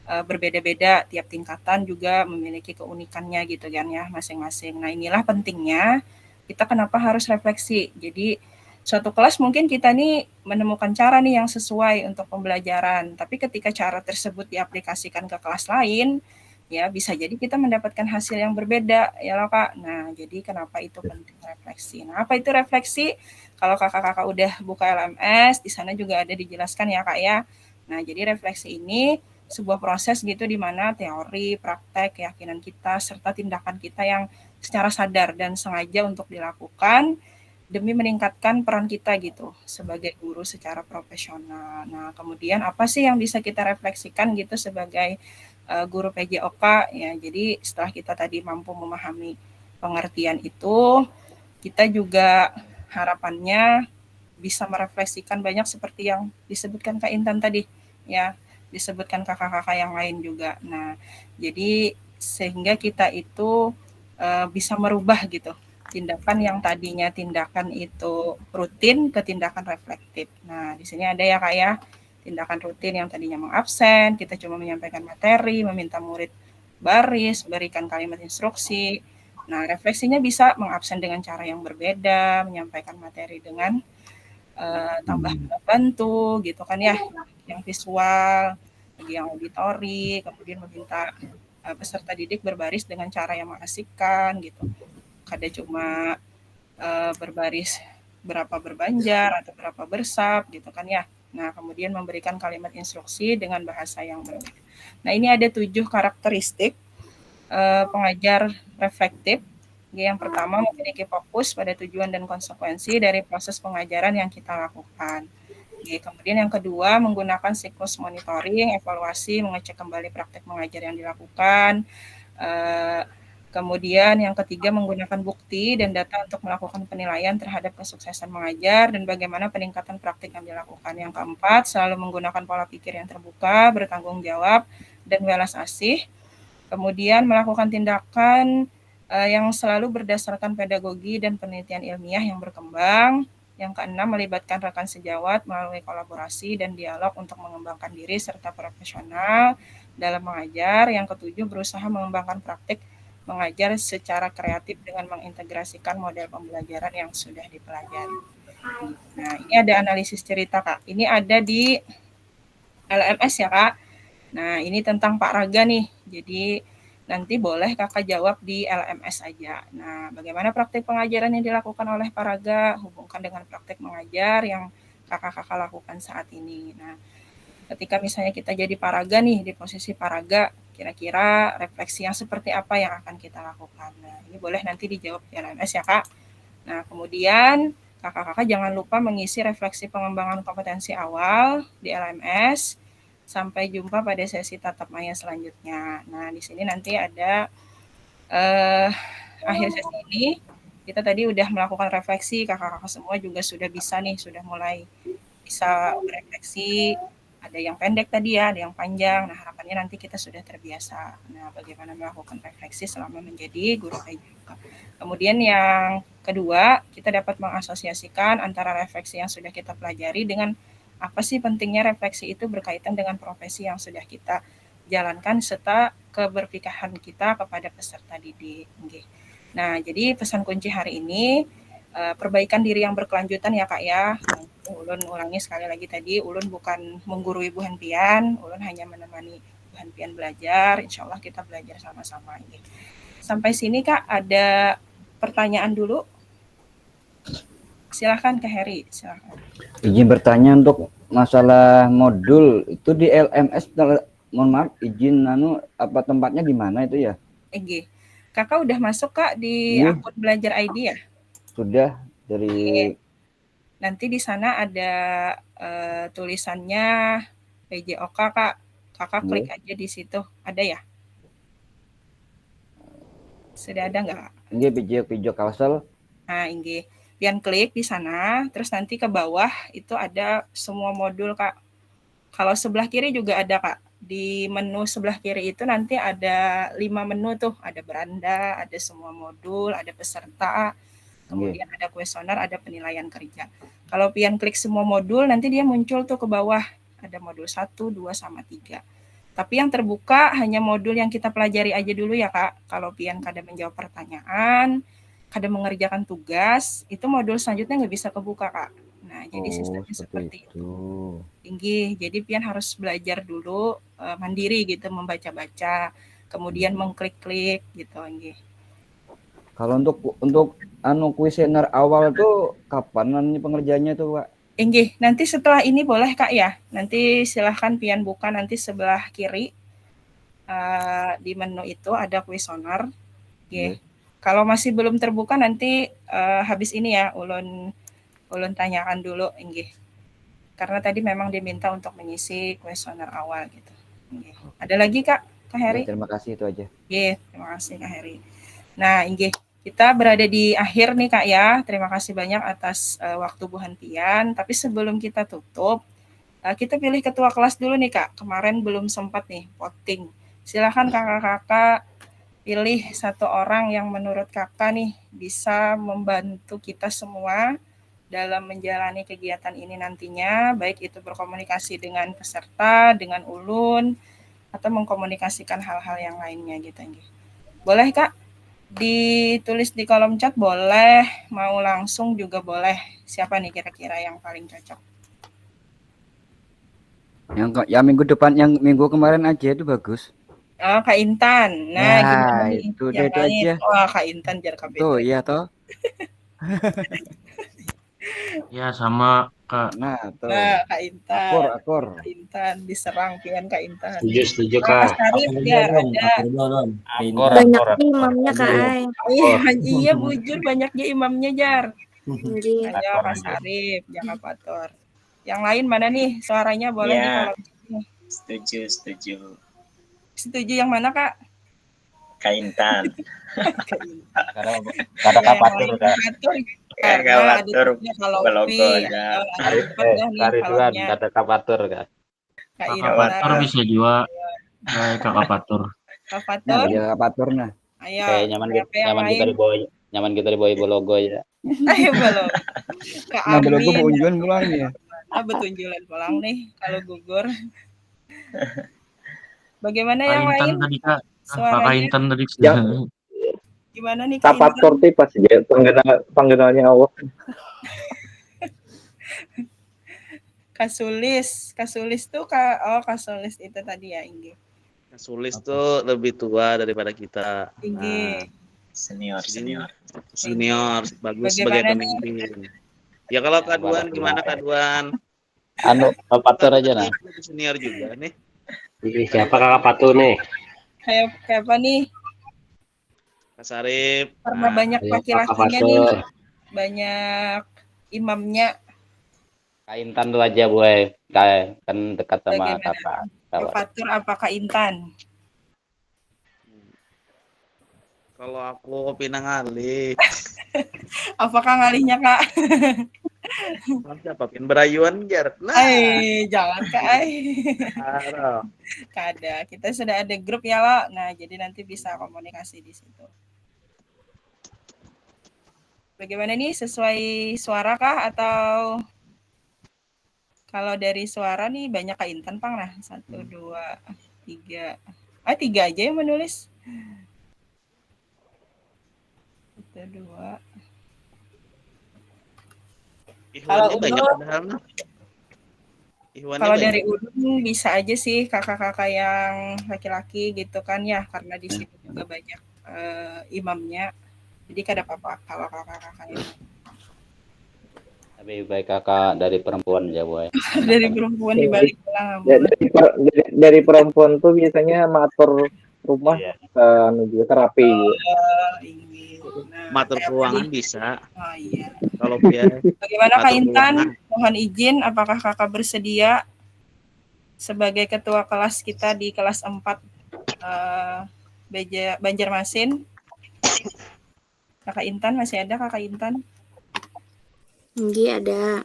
berbeda-beda, tiap tingkatan juga memiliki keunikannya gitu kan ya masing-masing. Nah, inilah pentingnya kita kenapa harus refleksi. Jadi suatu kelas mungkin kita nih menemukan cara nih yang sesuai untuk pembelajaran, tapi ketika cara tersebut diaplikasikan ke kelas lain, ya bisa jadi kita mendapatkan hasil yang berbeda ya loh Kak. Nah, jadi kenapa itu penting refleksi. Nah, apa itu refleksi? Kalau kakak-kakak udah buka LMS, di sana juga ada dijelaskan ya Kak ya. Nah, jadi refleksi ini sebuah proses gitu di mana teori, praktek, keyakinan kita, serta tindakan kita yang secara sadar dan sengaja untuk dilakukan demi meningkatkan peran kita gitu sebagai guru secara profesional. Nah, kemudian apa sih yang bisa kita refleksikan gitu sebagai guru PJOK ya. Jadi setelah kita tadi mampu memahami pengertian itu, kita juga harapannya bisa merefleksikan banyak seperti yang disebutkan Kak Intan tadi ya, disebutkan kakak-kakak yang lain juga. Nah, jadi sehingga kita itu bisa merubah gitu tindakan yang tadinya tindakan itu rutin ke tindakan reflektif. Nah, di sini ada ya Kak ya, tindakan rutin yang tadinya mengabsen, kita cuma menyampaikan materi, meminta murid baris, berikan kalimat instruksi. Nah, refleksinya bisa mengabsen dengan cara yang berbeda, menyampaikan materi dengan tambahan bantu gitu kan ya, yang visual, yang auditori, kemudian meminta peserta didik berbaris dengan cara yang mengasihkan gitu. Kada cuma berbaris berapa berbanjar atau berapa bersab gitu kan ya. Nah, kemudian memberikan kalimat instruksi dengan bahasa yang berbeda. Nah, ini ada 7 karakteristik pengajar reflektif. Yang pertama, memiliki fokus pada tujuan dan konsekuensi dari proses pengajaran yang kita lakukan. Kemudian yang kedua, menggunakan siklus monitoring, evaluasi, mengecek kembali praktek mengajar yang dilakukan. Kemudian yang ketiga, menggunakan bukti dan data untuk melakukan penilaian terhadap kesuksesan mengajar dan bagaimana peningkatan praktik yang dilakukan. Yang keempat, selalu menggunakan pola pikir yang terbuka, bertanggung jawab, dan welas asih. Kemudian melakukan tindakan yang selalu berdasarkan pedagogi dan penelitian ilmiah yang berkembang. Yang keenam, melibatkan rekan sejawat melalui kolaborasi dan dialog untuk mengembangkan diri serta profesional dalam mengajar. Yang ketujuh, berusaha mengembangkan praktik mengajar secara kreatif dengan mengintegrasikan model pembelajaran yang sudah dipelajari. Nah, ini ada analisis cerita, Kak. Ini ada di LMS ya, Kak. Nah, ini tentang Pak Raga nih. Jadi, nanti boleh Kakak jawab di LMS aja. Nah, bagaimana praktik pengajaran yang dilakukan oleh Pak Raga? Hubungkan dengan praktik mengajar yang Kakak-kakak lakukan saat ini. Nah, ketika misalnya kita jadi Pak Raga nih, di posisi Pak Raga, kira-kira refleksi yang seperti apa yang akan kita lakukan? Nah, ini boleh nanti dijawab di LMS ya, Kak. Nah, kemudian Kakak-kakak jangan lupa mengisi refleksi pengembangan kompetensi awal di LMS. Sampai jumpa pada sesi tatap maya selanjutnya. Nah, di sini nanti ada akhir sesi ini, kita tadi udah melakukan refleksi, kakak-kakak semua juga sudah bisa nih, sudah mulai bisa berefleksi. Ada yang pendek tadi ya, ada yang panjang. Nah, harapannya nanti kita sudah terbiasa. Nah, bagaimana melakukan refleksi selama menjadi guru PJOK. Kemudian yang kedua, kita dapat mengasosiasikan antara refleksi yang sudah kita pelajari dengan apa sih pentingnya refleksi itu berkaitan dengan profesi yang sudah kita jalankan serta keberpihakan kita kepada peserta didik. Nah, jadi pesan kunci hari ini, perbaikan diri yang berkelanjutan ya Kak ya. Ulun ulangi sekali lagi tadi, Ulun bukan menggurui Bu Henpian, Ulun hanya menemani Bu Henpian belajar, insya Allah kita belajar sama-sama. Sampai sini Kak, ada pertanyaan dulu? Silahkan Kak Heri, silahkan. Izin bertanya untuk masalah modul itu di LMS, mohon maaf, izin apa tempatnya di mana itu ya? Kakak udah masuk Kak di akun Belajar ID ya? Sudah dari. Nanti di sana ada tulisannya PJOK Kak. Kakak klik aja di situ. Ada ya? Sudah ada nggak? Ini PJOK Kalsel. Nah, ini. Pian klik di sana, terus nanti ke bawah itu ada semua modul Kak. Kalau sebelah kiri juga ada Kak. Di menu sebelah kiri itu nanti ada 5 menu tuh. Ada beranda, ada semua modul, ada peserta, kemudian ada kuesioner, ada penilaian kerja. Kalau pian klik semua modul, nanti dia muncul tuh ke bawah. Ada modul 1, 2, sama 3. Tapi yang terbuka hanya modul yang kita pelajari aja dulu ya Kak. Kalau pian kada menjawab pertanyaan, kada mengerjakan tugas, itu modul selanjutnya nggak bisa kebuka Kak. Nah, jadi sistemnya seperti itu. Tinggi, jadi pian harus belajar dulu mandiri gitu, membaca-baca, kemudian mengklik-klik gitu. Kalau untuk kuesioner awal tuh kapan nanti pengerjaannya tuh Pak? Nanti setelah ini boleh Kak ya. Nanti silahkan pian buka nanti sebelah kiri di menu itu ada kuesioner. Kalau masih belum terbuka nanti habis ini ya ulun tanyakan dulu karena tadi memang diminta untuk mengisi kuesioner awal gitu. Ada lagi Kak Heri? Terima kasih itu aja. Terima kasih Kak Heri. Nah, kita berada di akhir nih Kak ya. Terima kasih banyak atas waktu Bu Henpian. Tapi sebelum kita tutup, kita pilih ketua kelas dulu nih Kak. Kemarin belum sempat nih voting. Silakan kakak-kakak pilih satu orang yang menurut kakak nih bisa membantu kita semua dalam menjalani kegiatan ini nantinya, baik itu berkomunikasi dengan peserta, dengan ulun, atau mengkomunikasikan hal-hal yang lainnya gitu. Boleh Kak? Ditulis di kolom chat boleh, mau langsung juga boleh. Siapa nih kira-kira yang paling cocok? Yang minggu depan, yang minggu kemarin aja itu bagus. Oh, Kak Intan. Nah, gimana nih? Itu yang lain. Wah, Kak Intan jar kabeh. Tuh, iya toh. Ya sama Kak. Nah, tuh. Nah, Kak Intan. Akor. Kak Intan diserang dengan Kak Intan. Setuju Mas Kak. Syarif ya ada. Banyak imamnya Kak Ai. Iya bujur banyaknya imamnya Jar. Nggih. Ayo Mas Syarif, Jakapator. Yang lain mana nih? Suaranya boleh nih Ya, kalau setuju. setuju yang mana Kak? Kak Intan. Kada kapatur Kak. Karena ada juga kalau logonya. Ridwan kada kapatur Kak. Kak Kapatur Intan. bisa juga. Baik Kak Kapatur. Kapatur. Ya Kapatur nah. Ayo. Kayak nyaman kita dibawa ibu logo ya. Ayo belum. Kak Nah, logo Amin. mau unjuan pulang ya. Betunjulan pulang nih kalau gugur. Bagaimana Kak yang Intan lain? tadi Kak. Kak Suaranya Intan tadi. gimana nih Kak Kapator Intan? pas ya panggilannya Allah. Kasulis tuh Kasulis itu tadi ya Inggi. Sulis tuh lebih tua daripada kita. Inggi. Senior. Senior, bagus sebagai Bagaimana nih? pemimpin. Ya kalau Kak Duan gimana Kak Duan? Anu kapatur aja nah. Senior juga nih. Siapa Kak Patu nih? Kayak apa nih? Kak Sarip. Karena banyak laki-lakinya nih. Banyak imamnya. Kak Intan tuh aja boy. Kayak kan dekat sama Bagaimana? kakak. Kapatur apa Kak Intan? Kalau aku Pinang Ali. Apakah ngalihnya Kak? Siapa Pin berayuan Jar? Nah. Jangan Kak. Harap. Kada. Kita sudah ada grup ya lo. Nah, jadi nanti bisa komunikasi di situ. Bagaimana nih? Sesuai suara kah atau kalau dari suara nih banyak Kak Intan Pang nah. 1, 2, 3. 3 aja yang menulis. 1, 2. Kalau banyak Ulun, padahal mah. kalau dari Ulun bisa aja sih kakak-kakak yang laki-laki gitu kan ya, karena di sini juga banyak imamnya. Jadi kada apa-apa kalau kakak-kakaknya. Lebih baik kakak dari perempuan aja boy. Dari perempuan dibalik pulang. Dari perempuan tuh biasanya matur rumah juga terapi. Matur keuangan bisa. Oh iya. Kalau dia. Bagaimana Kak Intan? Mohon izin, apakah kakak bersedia sebagai ketua kelas kita di kelas 4 Banjarmasin? Kakak Intan masih ada Kakak Intan? Nggih ada.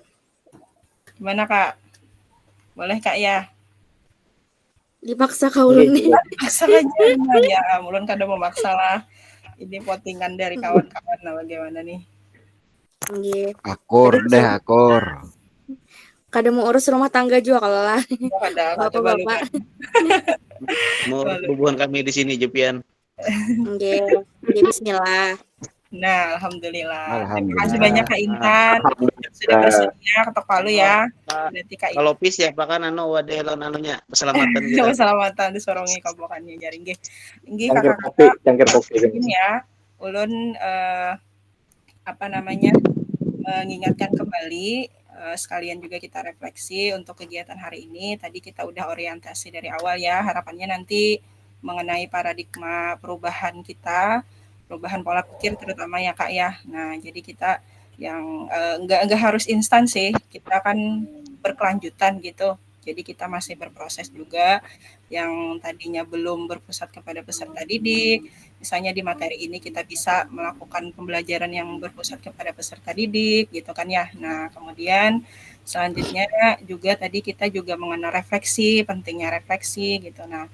Gimana Kak? Boleh Kak ya? Dipaksa Kak Ulun nih. Paksa aja ya, Ulun kada memaksa lah. Ini votingan dari kawan-kawan lah bagaimana nih? Nggih. Akor. Kada mau urus rumah tangga juga kalau lah. Bapak-bapak. Mau hubungan kami di sini Jepian. Nggih. Bismillah. Nah, alhamdulillah. Terima kasih banyak Kak Intan. Sudah bersedia ketok palu ya. Nanti Kak Kalau pis ya bahkan wadah anunya keselamatan kita. Keselamatan disorongi kabokannya jaring nggih. Nggih cangkir kopi. Ini ya. Ulun mengingatkan kembali sekalian juga kita refleksi untuk kegiatan hari ini. Tadi kita udah orientasi dari awal ya. Harapannya nanti mengenai paradigma perubahan kita, perubahan pola pikir terutama ya Kak ya. Nah, jadi kita yang enggak harus instan sih, kita kan berkelanjutan gitu. Jadi kita masih berproses juga yang tadinya belum berpusat kepada peserta didik. Misalnya di materi ini kita bisa melakukan pembelajaran yang berpusat kepada peserta didik gitu kan ya. Nah, kemudian selanjutnya juga tadi kita juga mengenal refleksi, pentingnya refleksi gitu. Nah,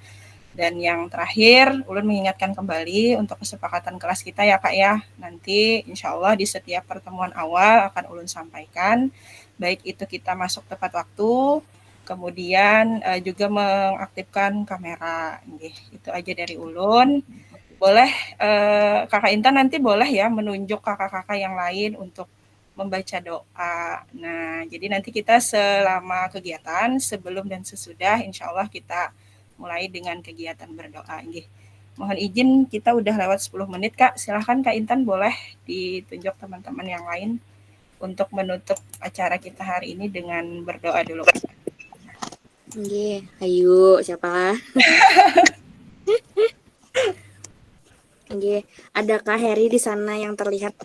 dan yang terakhir, Ulun mengingatkan kembali untuk kesepakatan kelas kita ya Kak ya. Nanti insya Allah di setiap pertemuan awal akan Ulun sampaikan, baik itu kita masuk tepat waktu, kemudian juga mengaktifkan kamera. Itu aja dari Ulun. Boleh Kakak Intan nanti boleh ya menunjuk kakak-kakak yang lain untuk membaca doa. Nah, jadi nanti kita selama kegiatan, sebelum dan sesudah, insya Allah kita mulai dengan kegiatan berdoa. Mohon izin kita udah lewat 10 menit Kak. Silahkan Kak Intan boleh ditunjuk teman-teman yang lain. untuk menutup acara kita hari ini dengan berdoa dulu. Nggih, ayo siapa? Nggih, ada Kak Heri di sana yang terlihat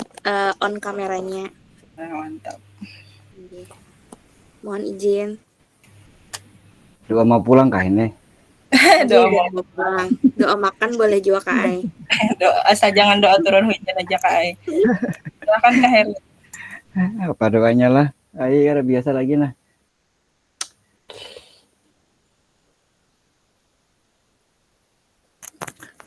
on kameranya. Nah, mantap. Nggih. Mohon izin. Doa mau pulang kah ini? Doa mau pulang. Doa makan boleh juga Kak Ai. Doa asal jangan doa turun hujan aja Kak Ai. Silakan Kak Heri. Apa doanya lah? Ayo biasa lagi nah.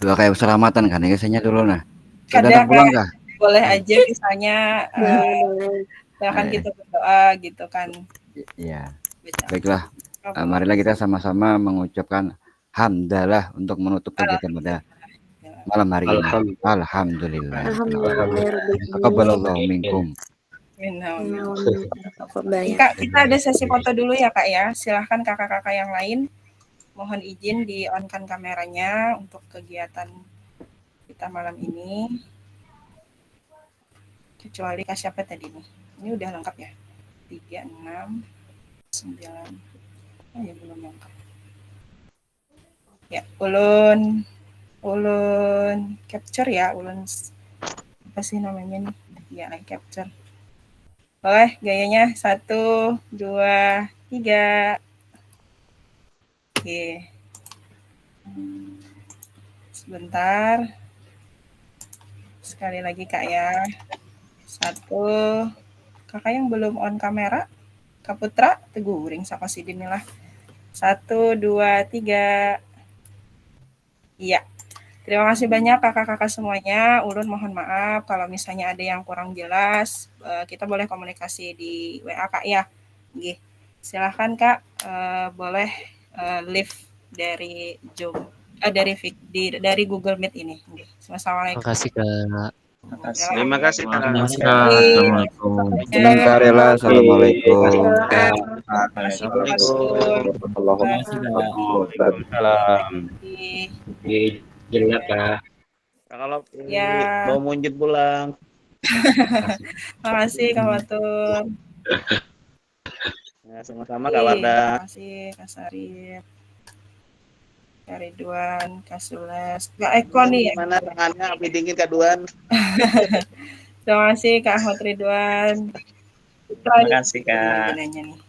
Doa kayak keselamatan kan ya biasanya dulu nah. Sudah Ada pulang kah? Boleh aja misalnya silakan kita berdoa gitu kan. Iya. Baiklah. Marilah kita sama-sama mengucapkan hamdalah untuk menutup kegiatan pada malam hari ini. Alhamdulillah. Taqabbalallahu minkum. Kak, kita ada sesi foto dulu ya Kak ya. Silahkan kakak-kakak yang lain. Mohon izin di-on-kan kameranya untuk kegiatan kita malam ini. Kecuali Kak siapa tadi nih? Ini udah lengkap ya? 3, 6, 9. Oh ya belum lengkap. Ya, ulun capture ya, ulun apa sih namanya nih? Ya, capture. Boleh gayanya 1, 2, 3. Oke. Sebentar. Sekali lagi Kak ya. 1. Kakak yang belum on kamera, Kak Putra, teguring saka sidin lah. 1, 2, 3. Iya. Terima kasih banyak kakak-kakak semuanya. Ulun mohon maaf kalau misalnya ada yang kurang jelas. Kita boleh komunikasi di WA Kak ya. Nggih. Silahkan Kak, boleh live dari Zoom, dari Google Meet ini. Nggih. Assalamualaikum. Terima kasih Kak. Terima kasih Kak. Assalamualaikum. Sebentar ya lah. Assalamualaikum. Waalaikumsalam. Jelas Kak. Kalau Ya. mau munjid pulang. Makasih Kak Watur. Ya, sama-sama Kak Warda. Terima kasih Kak Sarif. Kak Ridwan, Kak Sules, Kak Eko nih. Gimana tangannya? Api dingin Kak Duan. Terima kasih Kak Ahmad Ridwan. Terima kasih Kak. Nih.